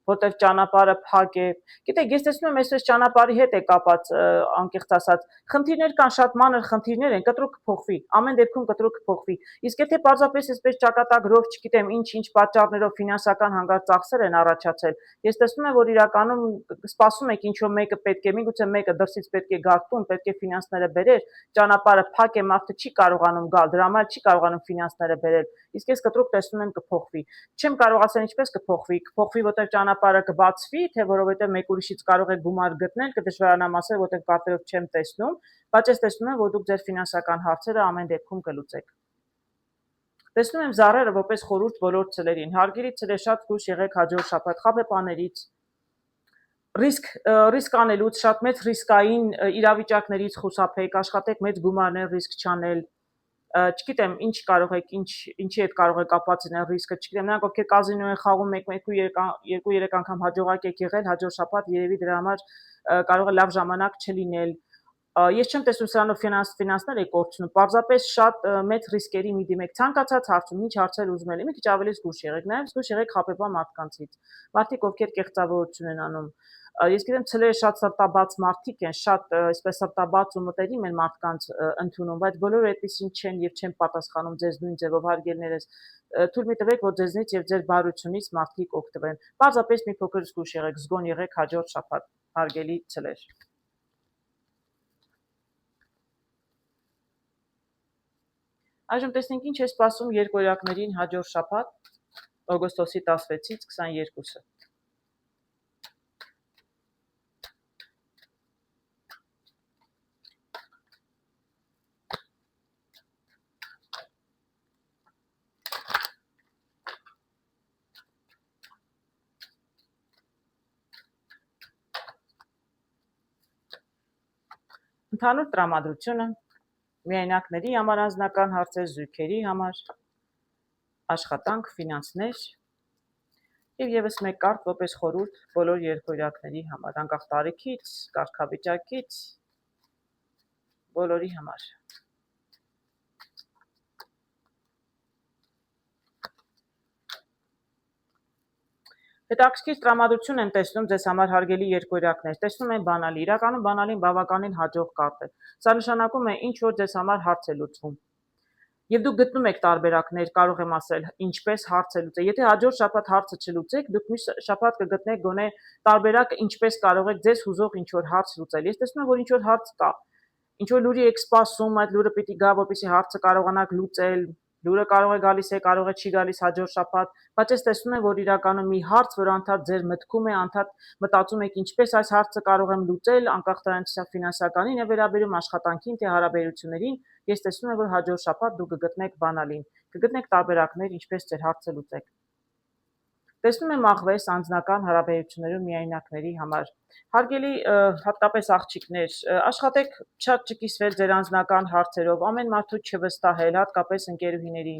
որտեղ ճանապարհը փակ է։ Գիտեք, ես տեսնում եմ այսպես ճանապարհի հետ է կապված, անկեղծ ասած, խնդիրներ կան, շատ մանր խնդիրներ են, կտրուկ կփոխվի, ամեն դեպքում կտրուկ կփոխվի։ Իսկ եթե պարզապես այսպես ճակատագրով, չգիտեմ, ինչ պատճառներով ֆինանսական հանգարց ծախսեր են առաջացել, ես տեսնում եմ, որ իրականում սպասում եք ինչ որ մեկը պետք է, միգուցե մեկը դրսից պետք է գար տուն, պետք է ֆինանսները բերեր, ճանապարհը փակ է, մարդը չի կարողանում գալ, դրա համար չի կարողանում ֆինանսները բերել։ Իսկ ես կտրուկ տեսնում եմ կփոխվի։ Չեմ կարող ասել ինչպես կփոխվի, որտեղ ճանապարհը կբացվի, թե որովհետև մեկ ուրիշից կարող եք գումար գտնել, կդժվարանամ ասել, որտեղ կարտերով չեմ տեսնում, բայց ես տեսնում եմ, որ դուք ձեր ֆինանսական հարցերը ամեն դեպքում կլուծեք։ Տեսնում եմ զառերը որպես խորհուրդ բոլոր ցելերին։ Հարգելի ցելեր, շատ զգույշ եղեք հաջորդ շաբաթ խաբեբաներից, ռիսկ անելուց, շատ մեծ ռիսկային իրավիճակներից խուսափեք, աշխատեք մեծ գումարներ ռիսկ չանել, չգիտեմ, ինչ կարող եք, ինչի հետ կարող եք կապված լինել ռիսկը, չգիտեմ, նրանք ովքեր կազինո են խաղում, 2-3 անգամ հաջողակ եք եղել, հաջորդ շաբաթ երևի դրա համար կարող է լավ ժամանակ չլինել։ Ես չեմ տեսնում սրանով ֆինանսներ եք կորցնում, պարզապես շատ մեծ ռիսկերի մի դիմեք, ցանկացած հարցում, ինչ հարցեր ուզում եք, մի քիչ ավելի զգույշ եղեք, նաև զգույշ եղեք խաբեբա մարդկանցից, մարդիկ ովքեր կեղծավորություն են անում։ Ես գիտեմ ցելերը շատ սրտաբաց մարդիկ են, շատ այսպես սրտաբաց ու մտերիմ են մարդկանց ընդունում, բայց բոլորը այդպեսին չեն եւ չեն պատասխանում ձեզ նույն ձևով հարգելիներս։ թույլ մի տվեք, որ ձեզնից եւ ձեր բարությունից մարդիկ օգտվեն։ Պարզապես մի փոքր զգուշ եղեք, զգոն եղեք հաջորդ շաբաթ, հարգելի ցլեր։ Այժմ տեսնենք ինչ է սպասում երկօրյակներին հաջորդ շաբաթ, օգոստոսի 16-ից 22-ը։ Ընդհանուր տրամադրությունը միայնակների համար անձնական հարցեր, զույգերի համար, աշխատանք, ֆինանսներ եւ եւս մեկ կարտ որպես խորհուրդ բոլոր երկօրյակների համար, անկախ տարիքից, կարգավիճակից, բոլորի համար։ Հետաքրքիր տրամադրություն են տեսնում ձեզ համար հարգելի երկօրյակներ, տեսնում են բանալի, իրականում բանալին բավականին հաջող կարտ է։ Սա նշանակում է ինչ որ ձեզ համար հարց է լուծվում։ Եվ դուք գտնում եք տարբերակներ, կարող եմ ասել, ինչպես հարց է լուծել։ Եթե հաջորդ շաբաթ հարցը չլուծեք, դուք մյուս շաբաթ կգտնեք գոնե տարբերակը ինչպես կարող եք ձեզ հուզող ինչ որ հարց լուծել։ Ես տեսնում եմ, որ ինչ որ հարց կա։ Ինչ որ լուրի եք սպասում, այդ լուրը պիտի գա, որպեսզի հարցը կարողանաք լուծել։ Լուրը կարող է գալիս է, կարող է չի գալիս հաջորդ շաբաթ, բայց ես տեսնում եմ, որ իրականում մի հարց, որ անդադ ձեր մտքում է, անդադ մտածում եք ինչպես այս հարցը կարող եմ լուծել, անկախ դրանից ֆինանսականին է վերաբերում, աշխատանքին, թե հարաբերություններին, ես տեսնում եմ, որ հաջորդ շաբաթ դուք կգտնեք բանալին, կգտնեք տարբերակներ, ինչպես ձեր հարցը լուծեք։ Տեսնում եմ աղվես անձնական հարաբերություններում միայնակների համար։ Հարգելի հատկապես աղջիկներ, աշխատեք շատ չկիսվել ձեր անձնական հարցերով, ամեն մարդու չվստահել, հատկապես ընկերուհիների։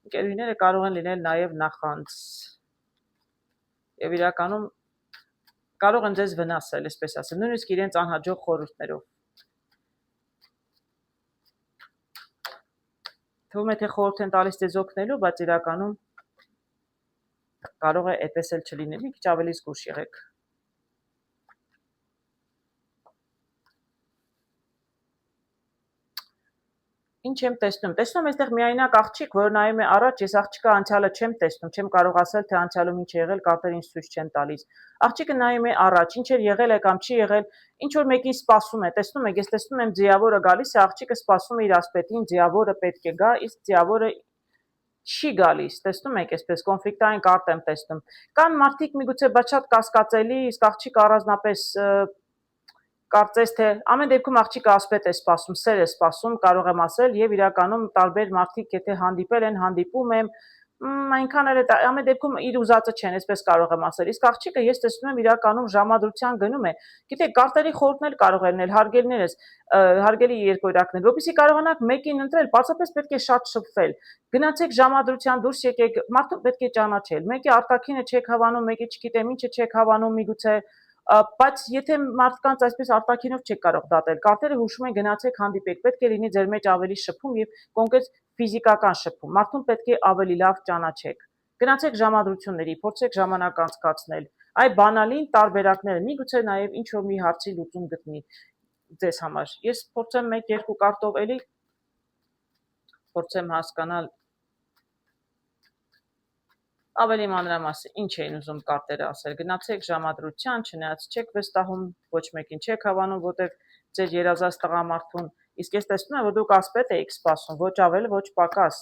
Ընկերուհիները կարող են լինել նաև նախանձ եւ իրականում կարող են ձեզ վնասել, այսպես ասեմ, նույնիսկ իրենց անհաջող խորհուրդներով։ Թվում է թե խորհուրդ են տալիս ձեզ օգնելու, բայց իրականում կարող է այդպես էլ չլինել, մի քիչ ավելի զգուշ եղեք։ Ինչ եմ տեսնում։ Տեսնում եմ այստեղ միայնակ աղջիկ, որ նայում է առաջ, ես աղջիկը անցյալը չեմ տեսնում, չեմ կարող ասել, թե անցյալում ինչ է եղել, կարտերը ինձ ցույց չեն տալիս։ Աղջիկը նայում է առաջ, ինչ էր եղել է կամ չի եղել, ինչ որ մեկին սպասում է։ Տեսնում եք, ես տեսնում եմ ձիավորը գալիս է, աղջիկը սպասում է իր ասպետին, ձիավորը պետք է գա, իսկ ձիավորը չի գալիս, տեսնում եք, այսպես կոնֆլիկտային կարտ եմ տեսնում։ Կան մարդիկ միգուցե բայց շատ կասկածելի, իսկ աղջիկը առանձնապես կարծես թե ամեն դեպքում աղջիկը ասպետ է սպասում, սեր է սպասում, կարող եմ ասել, եւ իրականում տարբեր մարդիկ եթե հանդիպել են, հանդիպում եմ, այնքան էլ ամեն դեպքում իր ուզածը չեն, այսպես կարող եմ ասել։ Իսկ աղջիկը ես տեսնում եմ իրականում ժամադրության գնում է։ Գիտեք, կարտերի խորհուրդն էլ կարող է լինել, հարգելիներս, հարգելի երկօրյակներ, որպեսզի կարողանաք մեկին ընտրել, պարզապես պետք է շատ շփվել։ Գնացեք ժամադրության դուրս եկեք, մարդուն պետք է ճանաչել։ Մեկի արտաքինը չեք հավանում, մեկի չգիտեմ ինչը չեք հավանում, միգուցե բայց եթե մարդկանց այսպես արտաքինով չեք կարող դատել, կարտերը հուշում են գնացեք հանդիպեք, պետք է լինի ձեր մեջ ավելի շփում եւ կոնկրետ ֆիզիկական շփում, մարդուն պետք է ավելի լավ ճանաչեք, գնացեք ժամադրությունների, փորձեք ժամանակ անցկացնել, այ բանալին տարբերակները, միգուցե նաեւ ինչ որ մի հարցի լուծում գտնի ձեզ համար, ես փորձեմ 1-2 կարտով էլի փորձեմ հասկանալ ավելի մանրամասն ինչ էին ուզում կարտերը ասել, գնացեք ժամադրության, չնայած չեք վստահում, ոչ մեկին չեք հավանում, որտեղ ձեր երազած տղամարդուն, իսկ ես տեսնում եմ, որ դուք ասպետ էիք սպասում, ոչ ավել, ոչ պակաս։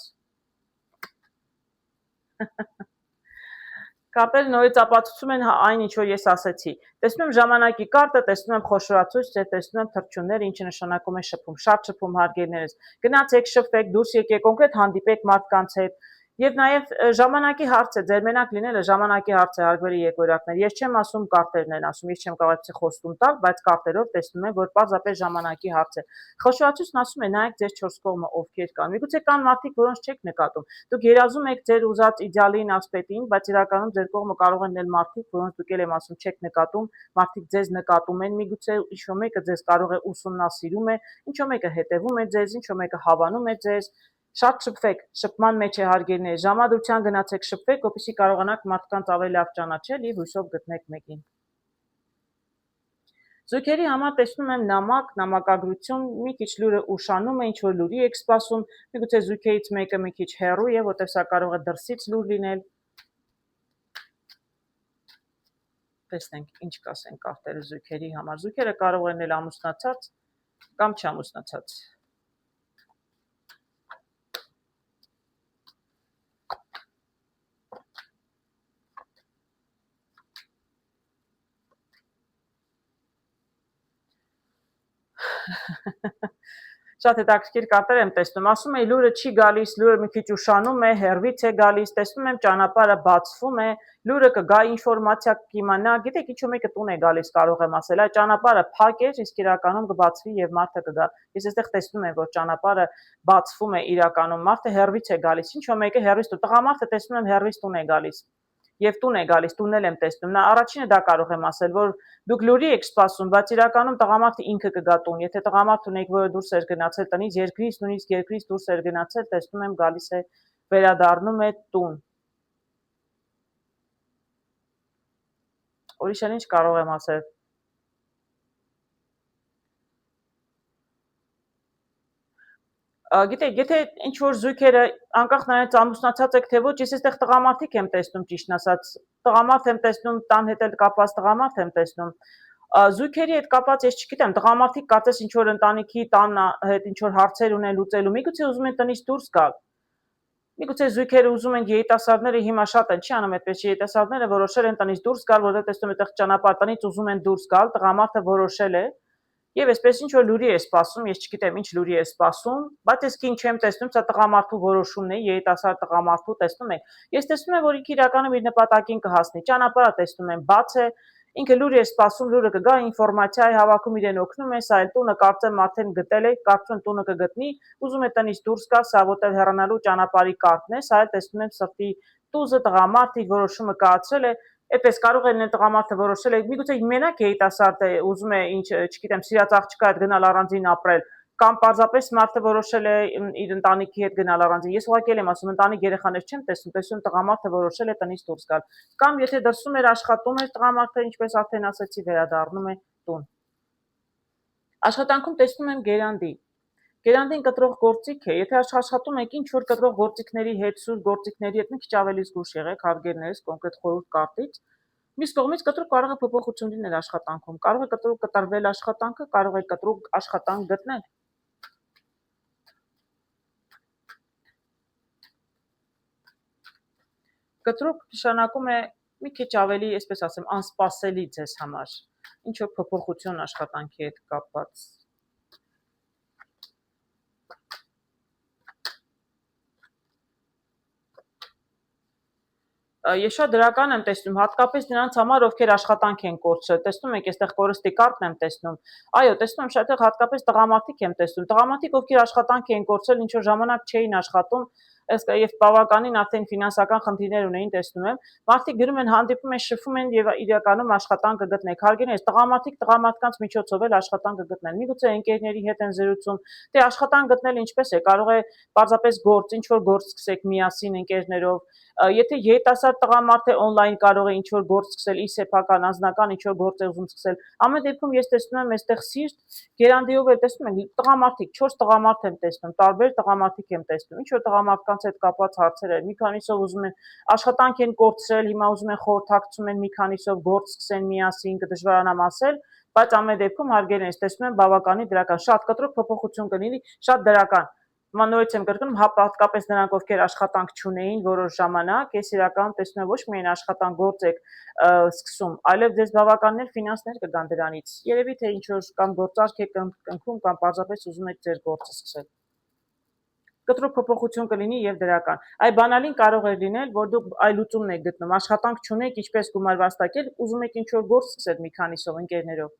Կապել նորից ապացուցում են այն, ինչ որ ես ասեցի։ Տեսնում եմ ժամանակի կարտը, տեսնում եմ խոշորացույց, տեսնում եմ թռչուններ, ինչը նշանակում է շփում, շատ շփում հարգելիներս։ Գնացեք, շփվեք, դուրս եկեք, կոնկրետ հանդիպեք մարդկանց հետ։ Եվ նաև ժամանակի հարց է, ձեր մենակ լինելը ժամանակի հարց է, հարգելի երկօրյակներ։ Ես չեմ ասում կարտերն են ասում, ես չեմ կարող այդպես խոստում տալ, բայց կարտերով տեսնում եմ, որ պարզապես ժամանակի հարց է։ Խոշորացույցն ասում է, նայեք ձեր 4 կողմը ովքեր կան։ Միգուցե կան մարդիկ, որոնց չեք նկատում։ Դուք երազում եք ձեր ուզած իդեալին ասպետին, բայց իրականում ձեր կողմը կարող են լինել մարդիկ, որոնց դուք էլ եմ ասում չեք նկատում, մարդիկ ձեզ նկատում են, միգուցե ինչ-որ մեկը ձեզ կարող է ուսումնասիրում է, ինչ-որ մեկը հետևում է ձեզ, ինչ-որ մեկը հավանում է ձեզ։ Շատ շփվեք, շփման մեջ է հարգելիներ, ժամադրության գնացեք շփվեք, որպեսզի կարողանաք մարդկանց ավելի լավ ճանաչել եւ հույսով գտնեք մեկին։ Զույգերի համար տեսնում եմ նամակ, նամակագրություն, մի քիչ լուրը ուշանում է, ինչ որ լուրի եք սպասում, միգուցե զույգերից մեկը մի քիչ հեռու է, որտեղ սա կարող է դրսից լուր լինել։ Տեսնենք ինչ կասեն կարտերը զույգերի համար։ Զույգերը կարող են լինել ամուսնացած կամ չամուսնացած։ Շատ հետաքրքիր կարտեր եմ տեսնում, ասում է լուրը չի գալիս, լուրը մի քիչ ուշանում է, հեռվից է գալիս, տեսնում եմ ճանապարհը բացվում է, լուրը կգա ինֆորմացիա կիմանա, գիտեք ինչու մեկը տուն է գալիս, կարող եմ ասել, այդ ճանապարհը փակ է, իսկ իրականում կբացվի եւ մարդը կգա։ Ես այստեղ տեսնում եմ, որ ճանապարհը բացվում է իրականում, մարդը հեռվից է գալիս, ինչու մեկը հեռվից տուն, տղամարդը տեսնում եմ հեռվից տուն է գալիս։ Եվ տուն է գալիս, տունն եմ տեսնում։ Նա առաջինը դա կարող եմ ասել, որ դուք լուրի եք սպասում, բայց իրականում տղամարդը ինքը կգա տուն։ Եթե տղամարդ ունեք, որը դուրս էր գնացել տնից, երկրից, նույնիսկ երկրից դուրս էր գնացել, տեսնում եմ գալիս է, վերադառնում է տուն։ Ուրիշ ինչ կարող եմ ասել։ Գիտեք, եթե ինչ որ զույգերը անկախ նրանից ամուսնացած եք թե ոչ, ես այստեղ տղամարդիկ եմ տեսնում, ճիշտն ասած, տղամարդ եմ տեսնում, տան հետ էլ կապված տղամարդ եմ տեսնում։ Զույգերի հետ կապված ես չգիտեմ, տղամարդիկ կարծես ինչ որ ընտանիքի տան հետ ինչ որ հարցեր ունեն լուծելու, միգուցե ուզում են տնից դուրս գալ։ Միգուցե զույգերը ուզում են երիտասարդները հիմա շատ են, չի անում այդպես, երիտասարդները որոշել են տնից դուրս գալ, որովհետև տեսնում այդտեղ ճանապարհ տնից ուզում են դուրս գալ, տղամարդը որոշել է։ Եվ այսպես ինչ որ լուրի է սպասում, ես չգիտեմ ինչ լուրի է սպասում, բայց ես քին չեմ տեսնում, սա տղամարդու որոշումն է, երիտասարդ տղամարդու տեսնում եք։ Ես տեսնում եմ, որ ինքը իրականում իր նպատակին կհասնի։ Ճանապարհը տեսնում եմ բաց է, ինքը լուրի է սպասում, լուրը կգա, ինֆորմացիա է հավաքում, իրեն օգնում է, սա էլ տունը կարծեմ արդեն գտել է, կարծում եմ տունը կգտնի, ուզում է տնից դուրս գալ, սա որտեղ հեռանալու ճանապարհի կարտն է, սա էլ տեսնում եմ սրտի տուզը տղամարդը իր որոշումը կայացրել է։ Այդպես կարող է լինել տղամարդը որոշել է, միգուցե մենակ երիտասարդ է, ուզում է ինչ, չգիտեմ, սիրած աղջկա հետ գնալ առանձին ապրել, կամ պարզապես մարդը որոշել է իր ընտանիքի հետ գնալ առանձին։ Ես ուղղակի եմ ասում, ընտանիք երեխաներ չեմ տեսնում տղամարդը որոշել է տնից դուրս գալ։ Կամ եթե դրսում էր աշխատում էր տղամարդը, ինչպես արդեն ասացի, վերադառնում է տուն։ Աշխատանքում տեսնում եմ գերանդի։ Գերանդին կտրող գործիք է, եթե աշխատում եք ինչ որ կտրող գործիքների հետ, սուր գործիքների հետ մի քիչ ավելի զգուշ եղեք, հարգերներս կոնկրետ խորհուրդ կարտից։ Մյուս կողմից կտրուկ կարող է փոփոխություն լինել աշխատանքում, կարող է կտրուկ կտրվել աշխատանքը, կարող է կտրուկ աշխատանք գտնել։ Կտրուկ նշանակում է մի քիչ ավելի, այսպես ասեմ, անսպասելի ձեզ համար, ինչ որ փոփոխություն աշխատանքի հետ կապված։ Ես շատ դրական եմ տեսնում, հատկապես նրանց համար, ովքեր աշխատանք են կորցրել։ Տեսնում եք, այստեղ կորստի կարտն եմ տեսնում։ Այո, տեսնում եմ շատ հատկապես տղամարդիկ եմ տեսնում։ Տղամարդիկ, ովքեր աշխատանք են կորցրել, ինչ որ ժամանակ չէին աշխատում, եւ բավականին արդեն ֆինանսական խնդիրներ ունեին, տեսնում եմ։ Մարդիկ գրում են, հանդիպում են, շփվում են եւ իրականում աշխատանք կգտնեն։ Հարգելիներ, տղամարդիկ տղամարդկանց միջոցով էլ աշխատանք կգտնեն։ Միգուցե ընկերների հետ են զրուցում, դե աշխատանք գտնել ինչպես է, կարող է պարզապես գործ, ինչ որ գործ սկսեք միասին ընկերներով։ Եթե երիտասարդ տղամարդ է on-line կարող է ինչ որ գործ սկսել, ի սեփական, անձնական ինչ որ գործ է ուզում սկսել։ Ամեն դեպքում ես տեսնում եմ այստեղ սիրտ, գերանդիով էլ տեսնում եմ տղամարդիկ, 4 տղամարդ եմ տեսնում, տարբեր տղամարդիկ եմ տեսնում։ Ինչ որ տղամարդկանց հետ կապված հարցեր են, մի քանիսով ուզում են աշխատանք են կորցրել, հիմա ուզում են խորհրդակցում են մի քանիսով գործ սկսեն միասին, կդժվարանամ ասել, բայց ամեն դեպքում հարգելիներ, տեսնում եմ բավականին դրական, շատ կտրուկ փոփոխություն կլինի, շատ դրական։ Նորից եմ կրկնում, հատկապես նրանք, ովքեր աշխատանք չունեին որոշ ժամանակ, ես իրականում տեսնում եմ ոչ միայն աշխատանք գործ եք սկսում, այլև ձեզ բավականներ ֆինանսներ կգան դրանից։ Երևի թե ինչ որ կամ գործարք եք կնքում կամ պարզապես ուզում եք ձեր գործը սկսել։ Կտրուկ փոփոխություն կլինի եւ դրական։ Այ բանալին կարող է լինել, որ դուք այ լուծումն եք գտնում, աշխատանք չունեք, ինչպես գումար վաստակել, ուզում եք ինչ որ գործ սկսել մի քանիսով ընկերներով։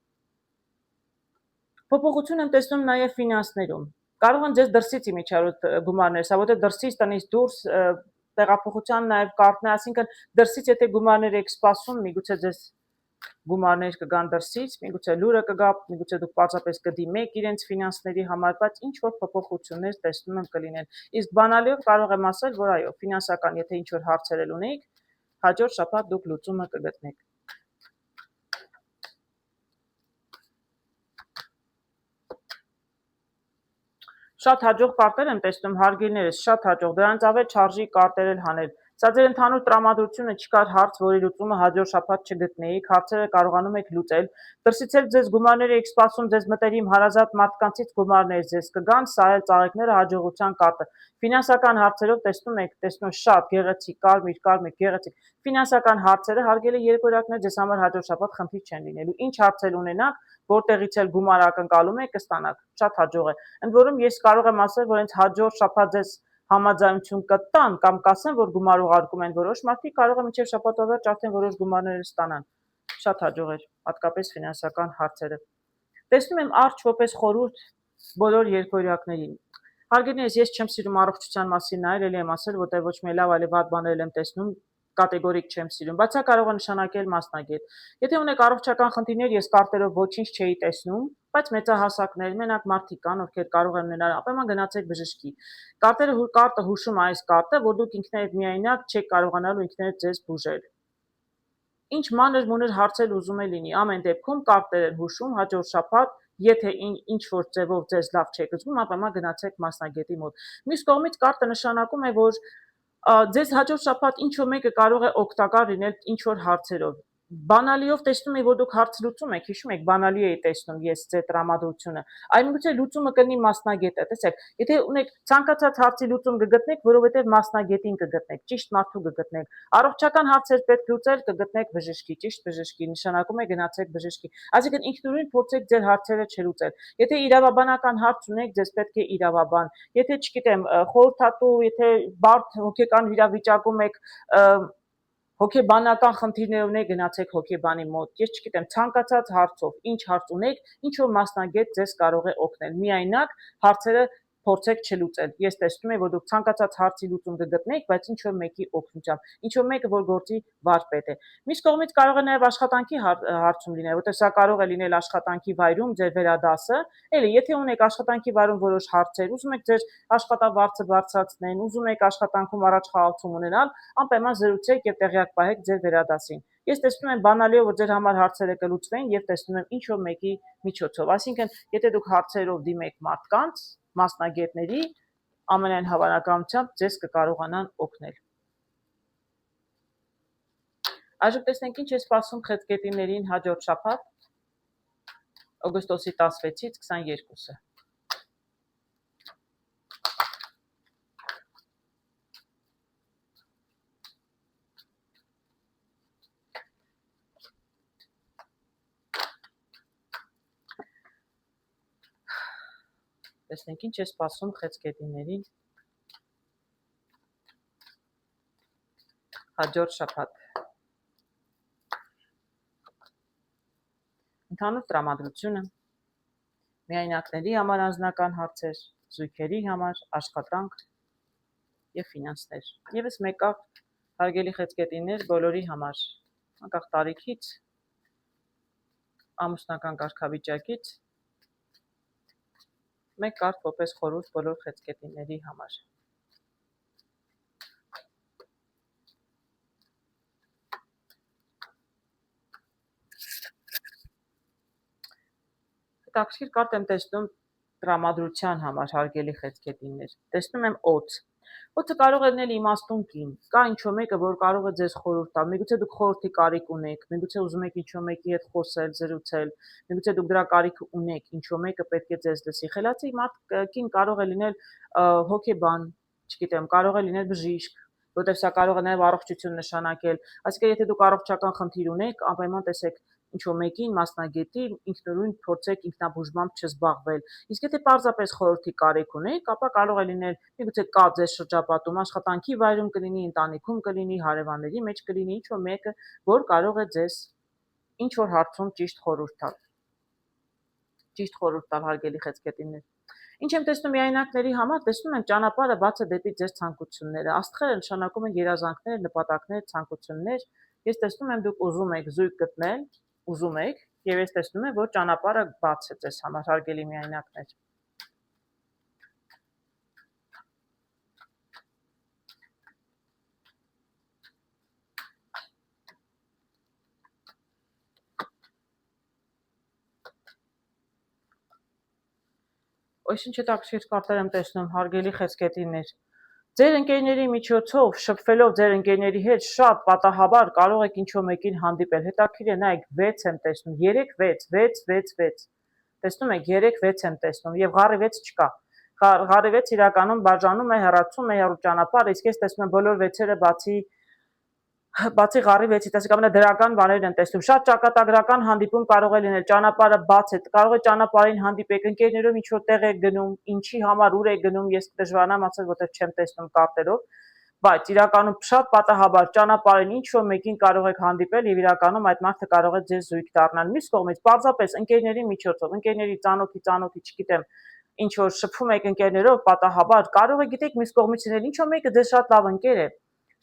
Փոփոխություն եմ տեսնում նաեւ ֆինանսներում։ Կարող են ձեզ դրսից իմիջիայլոց գումարներ, սա որտեղ դրսից տնից դուրս տեղափոխության նաև կարտն է, այսինքն դրսից եթե գումարներ եք սպասում, միգուցե ձեզ գումարներ կգան դրսից, միգուցե լուրը կգա, միգուցե դուք պարզապես կդիմեք իրենց ֆինանսների համար, բայց ինչ որ փոփոխություններ տեսնում եմ կլինեն։ Իսկ բանալիով կարող եմ ասել, որ այո, ֆինանսական, եթե ինչ որ հարցեր ունեիք, հաջորդ շաբաթ դուք լուծումը կգտնեք։ Շատ հաջող կարտեր եմ տեսնում, հարգելիներս, շատ հաջող, դրանից ավել չարժի կարտեր էլ հանել։ Սա ձեր ընդհանուր տրամադրությունը չկար հարց, որի լուծումը հաջորդ շաբաթ չգտնեիք, հարցերը կարողանում եք լուծել։ Դրսից էլ ձեզ գումարներ եք սպասում, ձեզ մտերիմ հարազատ մարդկանցից գումարներ ձեզ կգան, սա էլ ծաղիկները հաջողության կարտը։ Ֆինանսական հարցերով տեսնում շատ գեղեցիկ, կարմիր, գեղեցիկ։ Ֆինանսական հարցերը հարգելի երկորյակներ ձեզ համար հաջորդ շաբաթ խնդիր չեն լինելու։ Ինչ հարցեր ունենաք, որտեղից էլ գումար ակնկալում եք, կստանաք։ Շատ հաջող է։ Ընդ որում ես կարող եմ ասել, որ հենց հաջորդ շաբաթ ձեզ համաձայնություն կտան կամ կասեն, որ գումար ուղարկում են որոշ մարդիկ, կարող է մինչև շաբաթվա վերջ արդեն որոշ գումարներ ստանան։ Շատ հաջող էր, հատկապես ֆինանսական հարցերը։ Տեսնում եմ արջ որպես խորհուրդ բոլոր երկորյակներին։ Հարգելիներս, ես չեմ սիրում առողջության մասին նայել, ելի եմ ասել, որտեղ ոչ մի լավ, այլ վատ բաներ եմ տեսնում, կատեգորիկ չեմ սիրում, բայց սա կարող է նշանակել մասնագետ։ Եթե ունեք առողջական խնդիրներ, ես կարտերով ոչինչ չէի տեսնում, բայց մեծահասակներ, մենակ մարդիկ կան, ովքեր կարող են ունենալ, ապա գնացեք բժշկի։ Կարտը հուշում այս կարտը, որ դուք ինքներդ միայնակ չեք կարողանալու ինքներդ ձեզ բուժել։ Ինչ մանր-մունր հարցեր ուզում է լինի, ամեն դեպքում կարտեր են հուշում հաջորդ շաբաթ, եթե ինչ որ ձևով ձեզ լավ չեք զգում, ապա գնացեք մասնագետի մոտ։ Մյուս կողմից կարտը նշանակում է, որ ձեզ հաջորդ շաբաթ ինչ-որ մեկը կարող է օգտակար լինել ինչ-որ հարցերով։ Բանալիով տեսնում եի, որ դուք հարց լուծում եք, հիշում եք, բանալի էի տեսնում ես ձեր տրամադրությունը։ Այլ միգուցե լուծումը կլինի մասնագետը, տեսեք, եթե ունեք ցանկացած հարցի լուծում կգտնեք, որովհետև մասնագետին կգտնեք, ճիշտ մարդու կգտնեք։ Առողջական հարցեր պետք լուծել, կգտնեք բժշկի, ճիշտ բժշկի, նշանակում է գնացեք բժշկի։ Այսինքն ինքնուրույն փորձեք ձեր հարցերը չլուծել։ Եթե իրավաբանական հարց ունեք, ձեզ պետք է իրավաբան։ Եթե, չգիտեմ, խորհրդատու, եթե բարդ հոգեկան վիճակում եք, հոգեբանական խնդիրներ ունեք, գնացեք հոգեբանի մոտ։ Ես չգիտեմ, ցանկացած հարցով, ինչ հարց ունեք, ինչ որ մասնագետ ձեզ կարող է օգնել։ Միայնակ հարցերը փորձեք չլուծել։ Ես տեսնում եմ, որ դուք ցանկացած հարցի լուծում կգտնեք, բայց ինչ որ մեկի օգնությամբ, ինչ որ մեկը որ գործի վարպետ է։ Մյուս կողմից կարող է նաև աշխատանքի հարցում լինել, որտեղ սա կարող է լինել աշխատանքի վայրում ձեր վերադասը։ Էլի, եթե ունեք աշխատանքի վայրում որոշ հարցեր, ուզում եք ձեր աշխատավարձը բարձրացնել, ուզում եք աշխատանքում առաջխաղացում ունենալ, անպայման զրուցեք եւ տեղյակ պահեք ձեր վերադասին։ Ես տեսնում եմ բանալիով, որ ձեր համար հարցերը կլուծվեն եւ տեսնում եմ ինչ որ մեկի միջոցով։ Այսինքն, եթե դուք հարցերով դիմեք մարդկանց, մասնագետների, ամենայն հավանականությամբ ձեզ կկարողանան օգնել։ Այժմ տեսնենք ինչ է սպասում խեցգետիներին հաջորդ շաբաթ, օգոստոսի 16-ից 22-ը։ Տեսնենք ինչ է սպասում խեցգետիներին հաջորդ շաբաթ։ Ընդհանուր տրամադրությունը, միայնակների համար անձնական հարցեր, զույգերի համար, աշխատանք եւ ֆինանսներ։ Եվս մեկ կարտ, հարգելի խեցգետիներ, բոլորի համար, անկախ տարիքից, ամուսնական կարգավիճակից, մեկ կարտ որպես խորհուրդ բոլոր խեցգետիների համար։ Հետաքրքիր կարտ եմ տեսնում տրամադրության համար, հարգելի խեցգետիններ։ Տեսնում եմ օձ։ Օձը կարող է լինել իմաստուն կին։ Կա ինչ-որ մեկը, որ կարող է ձեզ խորհուրդ տալ։ Միգուցե դուք խորհրդի կարիք ունեք, միգուցե ուզում եք ինչ-որ մեկի հետ խոսել, զրուցել, միգուցե դուք դրա կարիքը ունեք, ինչ-որ մեկը պետք է ձեզ լսի։ Խելացի կին կարող է լինել հոգեբան, չգիտեմ, կարող է լինել բժիշկ, որտեղ սա կարող է նաև առողջություն նշանակել։ Այսինքն, եթե դուք առողջական խնդիր ունեք, անպայման տեսեք ինչ-որ մեկին մասնագետի, ինքնուրույն փորձեք ինքնաբուժմամբ չզբաղվել։ Իսկ եթե պարզապես խորհրդի կարիք ունեք, ապա կարող է լինել, միգուցե կա ձեր շրջապատում աշխատանքի վայրում կլինի, ընտանիքում կլինի, հարևանների մեջ կլինի ինչ-որ մեկը, որ կարող է ձեզ ինչ-որ հարցում ճիշտ խորհուրդ տալ։ Ճիշտ խորհուրդ տալ, հարգելի խեցգետիններ։ Ինչ եմ տեսնում միայնակների համար, տեսնում եմ ճանապարհը բաց է դեպի ձեր ցանկությունները։ Աստղերը նշանակում են երազանքներ, նպատակներ, ցանկություններ։ Ես տեսնում եմ դուք ուզում եք զույգ գտնել, ուզում եք, եւ ես տեսնում եմ, որ ճանապարհը բաց է ձեզ համար, հարգելի միայնակներ։ Այսինչ հետաքրքիր կարտեր եմ տեսնում, հարգելի խեցգետիններ։ Ձեր ընկերների միջոցով, շփվելով ձեր ընկերների հետ, շատ պատահաբար կարող եք ինչ-որ մեկին հանդիպել։ Հետաքրքիր է, նայեք, 6 եմ տեսնում, 3-6, տեսնում եք, 3-6 եմ տեսնում եւ ղարի 6 չկա։ Ղարի 6 իրականում բաժանում է, հեռացում է հեռու ճանապարհ, իսկ ես տեսնում եմ բոլոր 6-երը բացի ղարի 6-ից, այսինքն ամենադրական բաներն են տեսնում։ Շատ ճակատագրական հանդիպում կարող է լինել, ճանապարհը բաց է, կարող է ճանապարհին հանդիպեք, ընկերներով ինչ-որ տեղ եք գնում, ինչի համար ուր եք գնում, ես դժվարանամ ասել, որտեղ չեմ տեսնում կարտերով, բայց իրականում շատ պատահաբար ճանապարհին ինչ-որ մեկին կարող եք հանդիպել եւ իրականում այդ մարդը կարող է ձեզ զույգ դառնալ։ Մյուս կողմից, պարզապես ընկերների միջոցով, ընկերների ծանոթի, չգիտեմ, ինչ որ շփվում եք ընկերներով, պատահաբար կարող է, գիտեք, մյուս կողմից լինել, ինչ որ մեկը ձեզ շատ լավ ընկեր է։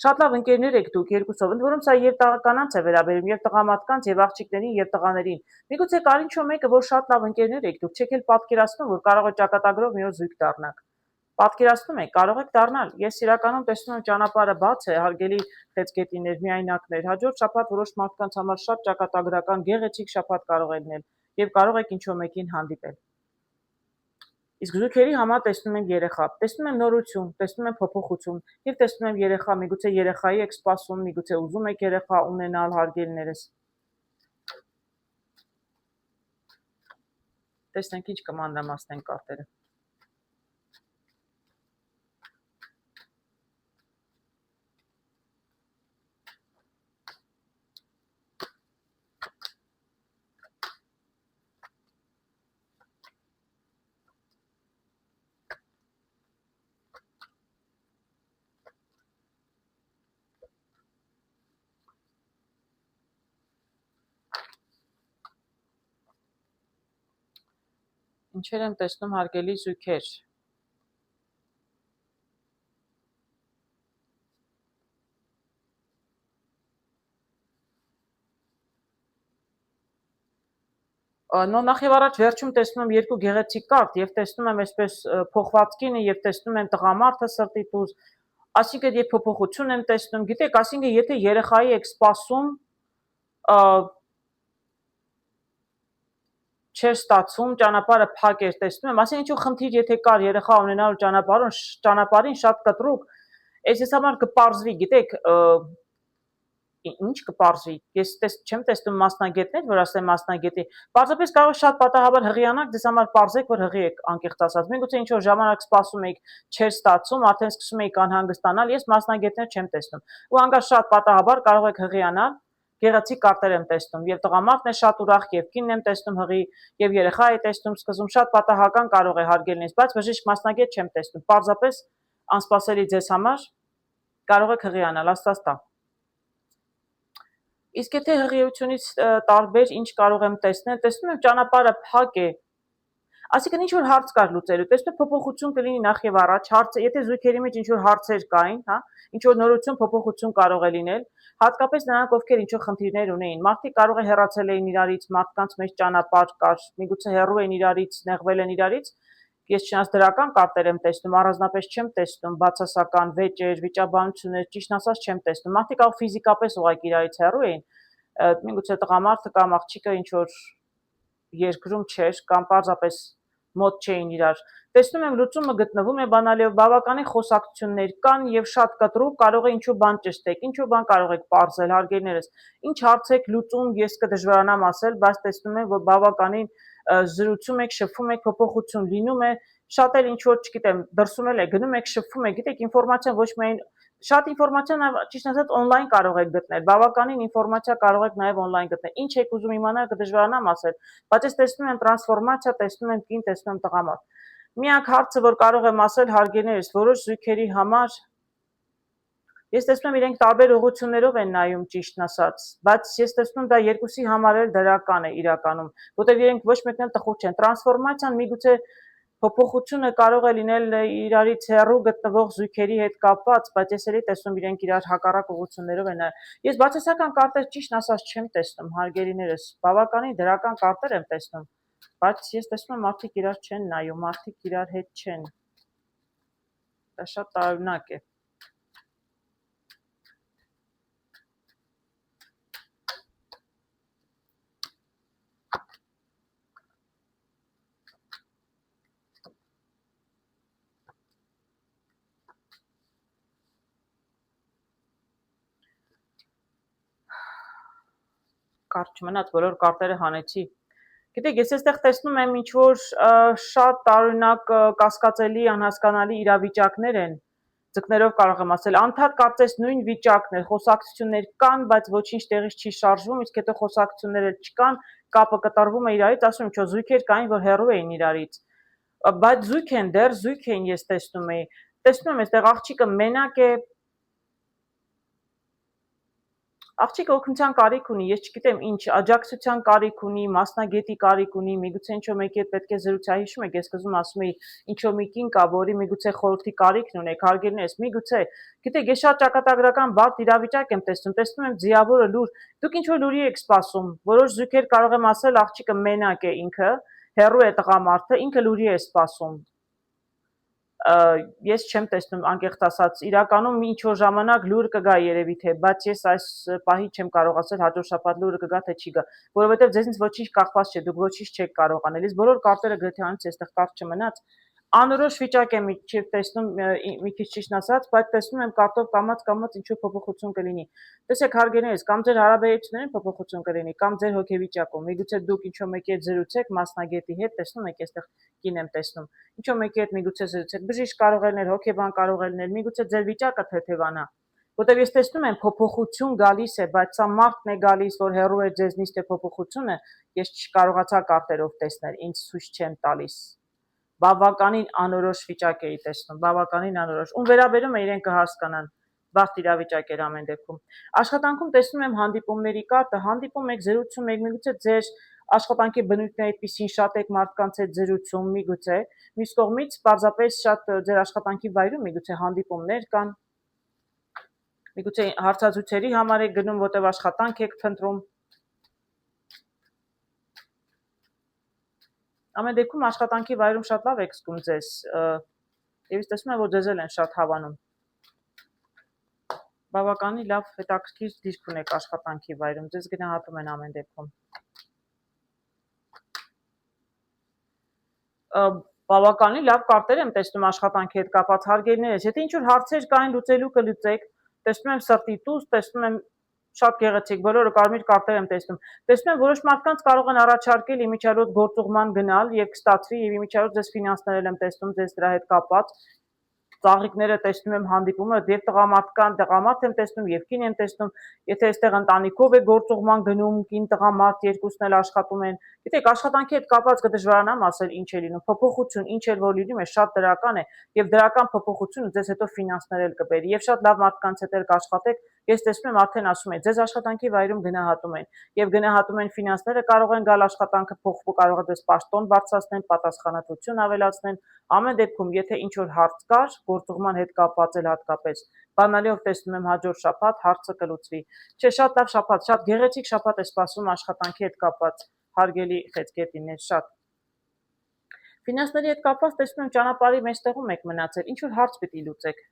Շատ լավ ընկերներ եք դուք երկուսով, ընդ որում սա եւ կանանց է վերաբերում, եւ տղամարդկանց, եւ աղջիկներին, եւ տղաներին։ Միգուցե կար ինչ-որ մեկը, որ շատ լավ ընկերներ եք դուք, չեք էլ պատկերացնում, որ կարող է ճակատագրով մի օր զույգ դառնաք։ Պատկերացնում եք, կարող եք դառնալ։ Ես իրականում տեսնում եմ ճանապարհը բաց է, հարգելի խեցգետիներ, միայնակներ։ Հաջորդ շաբաթ որոշ մարդկանց համար շատ ճակատագրական, գեղեցիկ շաբաթ կարող է լինել եւ կարող եք ինչ-որ մեկին հանդիպել։ Իսկ զույգերի համար տեսնում եմ երեխա, տեսնում եմ նորություն, տեսնում եմ փոփոխություն եւ տեսնում եմ երեխա, միգուցե երեխայի եք սպասում, միգուցե ուզում եք երեխա ունենալ, հարգելիներս։ Տեսնենք ինչ կմանրամասնենք կարտերը։ Ինչեր եմ տեսնում, հարգելի զույգեր։ Նախ եւ առաջ վերջում տեսնում եմ երկու գեղեցիկ կարտ եւ տեսնում եմ այսպես փոխվածքինը եւ տեսնում եմ տղամարդը սրտի տուզ, այսինքն եւ փոփոխություն եմ տեսնում, գիտեք, այսինքն եթե երեխայի եք սպասում, չէր ստացում, ճանապարհը փակ էր, տեսնում եմ, ասեն ինչ-որ խնդիր եթե կար երեխա ունենալու ճանապարհին շատ կտրուկ, ես համար կպարզվի, գիտեք, ինչ կպարզվի, ես չեմ տեսնում մասնագետներ, որ ասեմ մասնագետի, պարզապես կարող է շատ պատահաբար հղիանաք, ձեզ համար պարզեք, որ հղի եք անկեղծ ասած, միգուցե ինչ-որ ժամանակ սպասում եք, չէր ստացում, արդեն սկսում եք անհանգստանալ, ես մասնագետներ չեմ տեսնում, ու հանգած շատ պատահաբար կարող եք հղիանալ, գեղեցիկ կարտեր եմ տեսնում, եւ տղամարդն է շատ ուրախ, եւ կինն եմ տեսնում հղի, եւ երեխա է տեսնում սկզբում, շատ պատահական կարող է հարգելնից, բայց բժիշկ մասնագետ չեմ տեսնում, պարզապես անսպասելի ձեզ համար կարող եք հղիանալ, Աստված տա։ Իսկ եթե հղիությունից տարբեր ինչ կարող եմ տեսնում եմ ճանապարհը փակ է, այսինքն ինչ-որ հարց կար լուծելու, տեսնում փոփոխություն կլինի նախ եւ առաջ, հարցը, եթե զույգերի մեջ ինչ-որ հարցեր կային, հա, ինչ-որ նորություն, փոփոխություն կարող է լինել, հատկապես նրանք, ովքեր ինչ-որ խնդիրներ ունեին, մարդիկ կարող է հեռացել էին իրարից, մարդկանց մեջ ճանապարհ կար, միգուցե հեռու են իրարից, նեղվել են իրարից, ես չնայած դրական կարտեր եմ տեսնում, առանձնապես չեմ տեսնում, բացասական վեճեր, վիճաբանություններ, ճիշտն ասած չեմ տեսնում, մարդիկ կարող ֆիզիկապես ուղղակի իրարից հեռու էին, միգուցե տղամարդը կամ աղջիկը ինչ-որ երկրում չէր կամ պարզապես մոտ չէին իրար։ Տեսնում եմ լուծումը գտնվում է բանալիով, բավականին խոսակցություններ կան եւ շատ կտրուկ կարող է ինչ-որ բան ճշտեք, ինչ-որ բան կարող եք պարզել, հարգելիներս։ Ինչ հարց եք լուծում, ես կդժվարանամ ասել, բայց տեսնում եմ, որ բավականին զրուցում եք, շփվում եք, փոփոխություն լինում է, շատ էլ ինչ-որ, չգիտեմ, դրսում էլ է գնում եք, շփվում եք, գիտեք, ինֆորմացիան ոչ միայն շատ ինֆորմացիա ճիշտ ասած on-line կարող եք գտնել, բավականին ինֆորմացիա կարող եք նաև on-line գտնել։ Ինչ եք ուզում իմանալ, կդժվարանամ ասել, բայց ես տեսնում եմ տրանսֆորմացիա, տեսնում եմ կին, տեսնում եմ տղամարդ։ Միակ հարցը, որ կարող եմ ասել, հարգելիներս, որոշ զույգերի համար ես տեսնում եմ իրենք տարբեր ուղղություններով են նայում ճիշտն ասած, բայց ես տեսնում դա երկուսի համար էլ դրական է իրականում, որտեղ իրենք ոչ մեկն էլ տխուր չեն։ Տրանսֆորմացիան միգուցե փոփոխությունը կարող է լինել իրարից հեռու գտնվող զույգերի հետ կապված, բայց ես էլի տեսնում իրենք իրար հակառակ ուղղություններով են նայում։ Ես բացասական կարտեր ճիշտ ասած չեմ տեսնում, հարգելիներս, բավականին դրական կարտեր եմ տեսնում, բայց ես տեսնում եմ մարդիկ իրար չեն նայում, մարդիկ իրար հետ չեն։ Դա շատ տարօրինակ է։ Կարճ չմնաց, բոլոր կարտերը հանեցի։ Գիտեք, ես այստեղ տեսնում եմ ինչ-որ շատ տարօրինակ կասկածելի, անհասկանալի իրավիճակներ են, ձկներով կարող եմ ասել, անդադ կարծես նույն վիճակն է, խոսակցություններ կան, բայց ոչինչ տեղից չի շարժվում, իսկ հետո խոսակցությունները չկան, կապը կտրվում է իրարից, ասում եմ, զույգեր կային, որ հեռու էին իրարից, բայց զույգ են, դեռ զույգ են ես տեսնում եմ, այստեղ աղջիկը մենակ է, աղջիկը օգնության կարիք ունի, ես չգիտեմ ինչ, աջակցության կարիք ունի, մասնագետի կարիք ունի, միգուցե ինչ-որ մեկի հետ պետք է զրուցա, հիշում եք, ես սկզբում ասում էի, ինչ-որ մի կին կա, որի միգուցե խորհրդի կարիքն ունեք, հարգելիներս, միգուցե, գիտեք, ես շատ ճակատագրական բարդ իրավիճակ եմ տեսնում եմ ձիավորը լուր, դուք ինչ-որ լուրի եք սպասում, որոշ զույգեր կարող եմ ասել, աղջիկը մենակ է ինքը, հեռու է տղամարդը, ինքը լուրի է սպասում, ես չեմ տեսնում անկեղծ ասած, իրականում ինչ-որ ժամանակ լուրը կգա երևի թե, բայց ես այս պահի չեմ կարող ասել հաջորդ շաբաթ լուրը կգա թե չի գա, որովհետև ձեզնից ոչինչ կախված չէ, դուք ոչինչ չեք կարող անել, իսկ բոլոր կարտերը գրեթե անից այստեղ կարճ չմնաց, անորոշ վիճակ եմ տեսնում մի քիչ ճիշտ ասած, բայց տեսնում եմ կարտով կամաց ինչ-որ փոփոխություն կլինի։ Տեսեք հարգելիներս, կամ ձեր հարաբերություններին փոփոխություն կլինի, կամ ձեր հոգեվիճակում, միգուցե դուք ինչ-որ մեկի հետ զրուցեք մասնագետի հետ, տեսնում եք, այստեղ կին եմ տեսնում, ինչ-որ մեկի հետ միգուցե զրուցեք, բժիշկ կարող է լինել, հոգեբան կարող է լինել, միգուցե ձեր վիճակը թեթևանա, որտեղ ես տեսնում եմ փոփոխություն գալիս է, բայց սա մարդն է գալիս, որ հեռու է ձեզնից թե փոփոխությունը, ես չկարողացա կարտերով տեսնել, ինձ ցույց չեն տալիս։ Բավականին անորոշ վիճակ էի տեսնում, բավականին անորոշ, ում վերաբերում է իրեն կհասկանան, բարդ իրավիճակ էր ամեն դեպքում։ Աշխատանքում տեսնում եմ հանդիպումների կարտը, հանդիպում եք, զրուցում եք, միգուցե ձեր աշխատանքի բնույթն է այդպեսին, շատ եք մարդկանց հետ զրուցում, միգուցե, մյուս կողմից պարզապես շատ ձեր աշխատանքի վայրում միգուցե հանդիպումներ կան, միգուցե հարցազրույցերի համար եք գնում, որտեղ աշխատանք եք փնտրում։ Ամեն դեպքում աշխատանքի վայրում շատ լավ եք զգում ձեզ, եւ ես տեսնում եմ, որ ձեզ են շատ հավանում։ Բավականին լավ հետաքրքիր դիրք ունեք աշխատանքի վայրում, ձեզ գնահատում են ամեն դեպքում։ Բավականին լավ կարտեր եմ տեսնում աշխատանքի հետ կապված հարգելիներս, եթե ինչ-որ հարցեր կային լուծելու կլուծեք, տեսնում եմ սրտի տուս, տեսնում եմ շատ գեղեցիկ, բոլորը կարմիր կարտեր եմ տեսնում։ Տեսնում եմ որոշ մարդկանց կարող են առաջարկել իմիջիայլոց գործուղման գնալ եւ կստացվի եւ իմիջիայլոց ձեզ ֆինանսներ եմ տեսնում, ձեզ դրա հետ կապված ծաղիկները տեսնում եմ հանդիպումը եւ տղամարդ եմ տեսնում եւ կին եմ տեսնում, եթե այստեղ ընտանիքով է գործուղման գնում, կին տղամարդ երկուսն էլ աշխատում են։ Գիտեք, աշխատանքի հետ կապված կդժվարանամ ասել ինչ է լինում, փոփոխություն, ինչ էլ որ լինում է, շատ դրական է եւ դրական փոփոխությունը ձեզ հետո ֆինանսներ էլ կբերի եւ շատ լավ մարդկանց հետ էլ կաշխատեք։ Ես տեսնում եմ արդեն ասում եմ, ձեզ աշխատանքի վայրում գնահատում են եւ գնահատում են ֆինանսները կարող են գալ աշխատանքը փոխվում, կարող է դες պաշտոն բարձրացնեն, պատասխանատվություն ավելացնեն, ամեն դեպքում եթե ինչ որ հարց կար, գործուղման հետ կապված էլ հատկապես, բանալիով տեսնում եմ հաջորդ շաբաթ հարցը կլուծվի։ Չէ, շատ լավ շաբաթ, շատ գեղեցիկ շաբաթ է սպասում աշխատանքի հետ կապված, հարգելի խեցգետիներ, շատ։ Ֆինանսների հետ կապված տեսնում եմ ճանապարհի մեջտեղում եք մնացել, ինչ որ հարց պիտի լուծեք,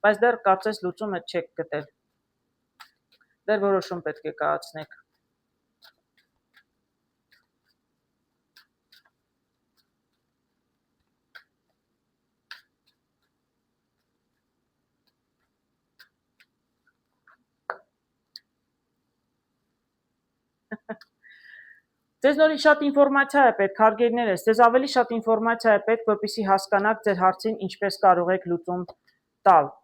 բայց դեռ կարծես լուծումը չեք գտել, դեռ որոշում պետք է կայացնեք։ Ձեզ նորից շատ ինֆորմացիա է պետք, հարգելիներս, ձեզ ավելի շատ ինֆորմացիա է պետք, որպեսզի հասկանաք ձեր հարցին ինչպես կարող եք լուծում տալ։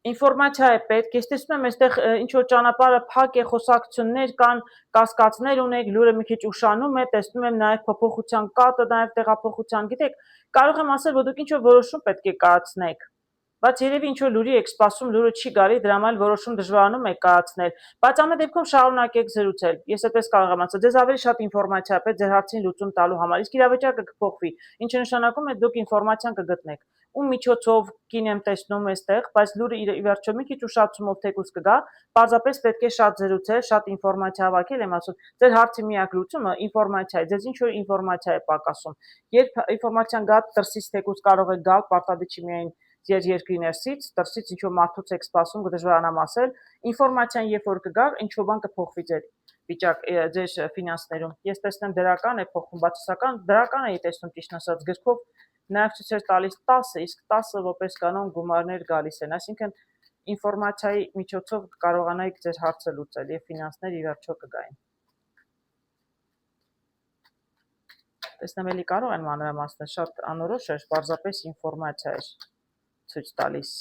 Ինֆորմացիա է պետք, ես տեսնում եմ այստեղ ինչ-որ ճանապարհը փակ է, խոսակցություններ կան, կասկածներ ունեք, լուրը մի քիչ ուշանում է, տեսնում եմ նաև փոփոխության կատը, նաև տեղափոխության, գիտեք, կարող եմ ասել, որ դուք ինչ-որ որոշում պետք է կայացնեք, բայց երևի ինչ-որ լուրի եք սպասում, լուրը չի գալի, դրա համար որոշում դժվարանում եք կայացնել, բայց ամեն դեպքում շարունակեք զրուցել, ես այդպես կարող եմ ասել, ձեզ ավելի շատ ինֆորմացիա է պետք ձեր հարցին լուծում տալու համար, իսկ իրավիճակը կփոխվի, ինչը նշանակում է դուք ինֆորմացիան կգտնեք, ում միջոցով կին եմ տեսնում այստեղ, բայց լուրը ի վերջո մի քիչ ուշացումով թեկուզ կգա, պարզապես պետք է շատ զրուցել, շատ ինֆորմացիա հավաքել եմ ասում, ձեր հարցի միակ լուծումը ինֆորմացիա է, ձեզ ինչ-որ ինֆորմացիա է պակասում, երբ ինֆորմացիան գա դրսից թեկուզ կարող է գալ, պարտադիր չի միայն ձեր երկրի ներսից, դրսից ինչ-որ մարդուց եք սպասում, կդժվարանամ ասել, ինֆորմացիան երբ որ կգա, ինչ-որ բան կփոխվի ձեր վիճակ, ձեր ֆինանսներում, ես տեսնեմ դրական է փոխվում, բացասական, դրական էի տեսնում ճիշտ ասած, գրքով Նաև ցույց էր տալիս 10, իսկ 10 որպես կանոն գումարներ գալիս են, այսինքն ինֆորմացիայի միջոցով կարողանայիք ձեր հարցը լուծել եւ ֆինանսներ ի վերջո կգային։ Տեսնեմ էլի կարող են մանրամասնել, շատ անորոշ էր, պարզապես ինֆորմացիա էր ցույց տալիս։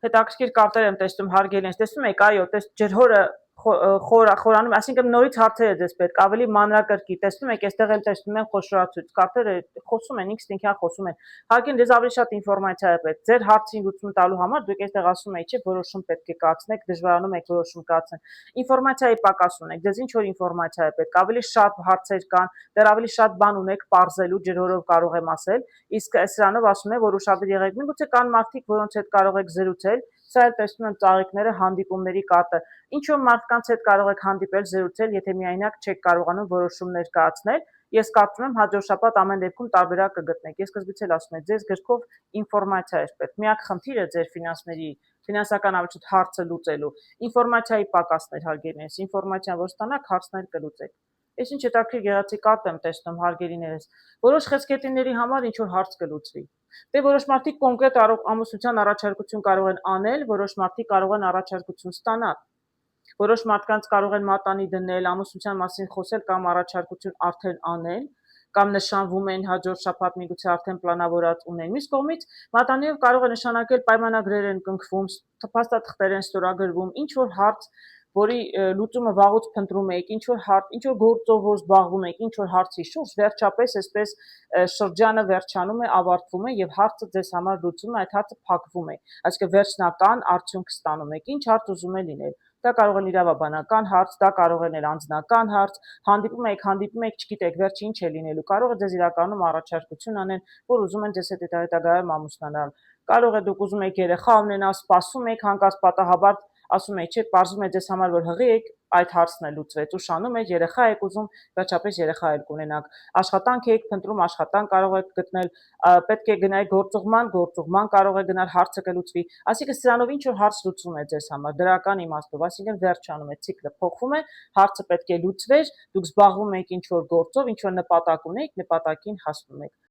Հետաքրքիր կարտեր եմ տեսնում, հարգելի ենք, տեսնում եք, այո, ջր հորը խորանում, այսինքն նորից հարցերը ձեզ պետք ավելի մանրակրկիտ, տեսնում եք, այստեղ էլ տեսնում են խոշորացույց, կարտերը խոսում են, ինքնին խոսում են, հարգին դες ավելի շատ ինֆորմացիա է պետք, ձեր հարցին լուծում տալու համար դուք այստեղ ասում եք, չէ, որոշում պետք է կացնեք, դժվարանում եք որոշում կացնել, ինֆորմացիայի պակաս ունեք, ձեզ ինչ որ ինֆորմացիա է պետք, ավելի շատ հարցեր կան, դեռ ավելի շատ բան ունեք պարզելու, ջրհորով կարող եմ ասել, իսկ սրանով ասում եմ, որ ուշադիր եղեք, միգուցե կան մարդիկ, որոնց հետ կարող եք զրուցել, սա էլ տեսնում եմ ծաղիկները հանդիպումների կարտը, ինչ որ մարդկանց հետ կարող եք հանդիպել, զրուցել, եթե միայնակ չեք կարողանում որոշումներ կայացնել, ես կարծում եմ հաջորդ շաբաթ ամեն դեպքում տարբերակ կգտնեք, ես սկզբից էլ ասում եմ, ձեզ գրքով ինֆորմացիա է պետք, միակ խնդիրը ձեր ֆինանսական ավելացուց հարցը լուծելու, ինֆորմացիայի պակասներ հարգելիներս, ինֆորմացիան որ ստանաք, հարցներ կլուծեք։ Ես ինչ հետաքրքիր գեղեցիկ կարտ եմ տեսնում հարգելիներս, որոշ խեցգետինների համար ինչ որ հարց կլուծվի։ Դե որոշ մարդիկ կոնկրետ ամուսնության առաջարկություն կարող են անել, որոշ մարդիկ կարող են առաջարկություն ստանալ։ Որոշ մարդկանց կարող են մատանի դնել, ամուսնության մասին խոսել կամ առաջարկություն արդեն անել, կամ նշանվում են հաջորդ շաբաթ միգուցե արդեն պլանավորած ունեն։ Մյուս կողմից մատանիով կարող է նշանակել պայմանագրեր են կնքվում, փաստաթղթեր են ստորագրվում, ինչ որ հարց, որի լուծումը վաղուց փնտրում եք, ինչ որ գործով որ զբաղվում եք, ինչ որ հարցի շուրջ, վերջապես այսպես շրջանը վերջանում է, ավարտվում է եւ հարցը ձեզ համար լուծվում է, այդ հարցը փակվում է։ Այսինքն վերջնական արդյունք ստանում եք։ Ինչ հարց ուզում է լինել։ Դա կարող է իրավաբանական հարց, դա կարող է անձնական հարց, հանդիպում եք, չգիտեք, վերջը ինչ է լինելու։ Կարող է ձեզ իրականում առաջարկություն անեն, որ ուզում են ձեզ հետ հետագայում ամուսնանալ։ Կարող է դուք ուզում եք երեխա ունենալ, սպասում եք, հանկարծ պատահաբար ասում եք, չէ, պարզվում է ձեզ համար որ հղի եք, այդ հարցն է լուծվեց, ուշանում եք, երեխա եք ուզում, վերջապես երեխա եք ունենաք, աշխատանք եք փնտրում, աշխատանք կարող եք գտնել, պետք է գնայք գործուղման կարող է գնալ, հարցը կլուծվի, այսինքն սրանով ինչ որ հարց լուծվում է ձեզ համար, դրական իմաստով, այսինքն վերջանում է, ցիկլը փոխվում է, հարցը պետք է լուծվեր, դուք զբաղվում եք ինչ որ գործով, ինչ որ նպատակ ունեք, նպատակին հասնում եք։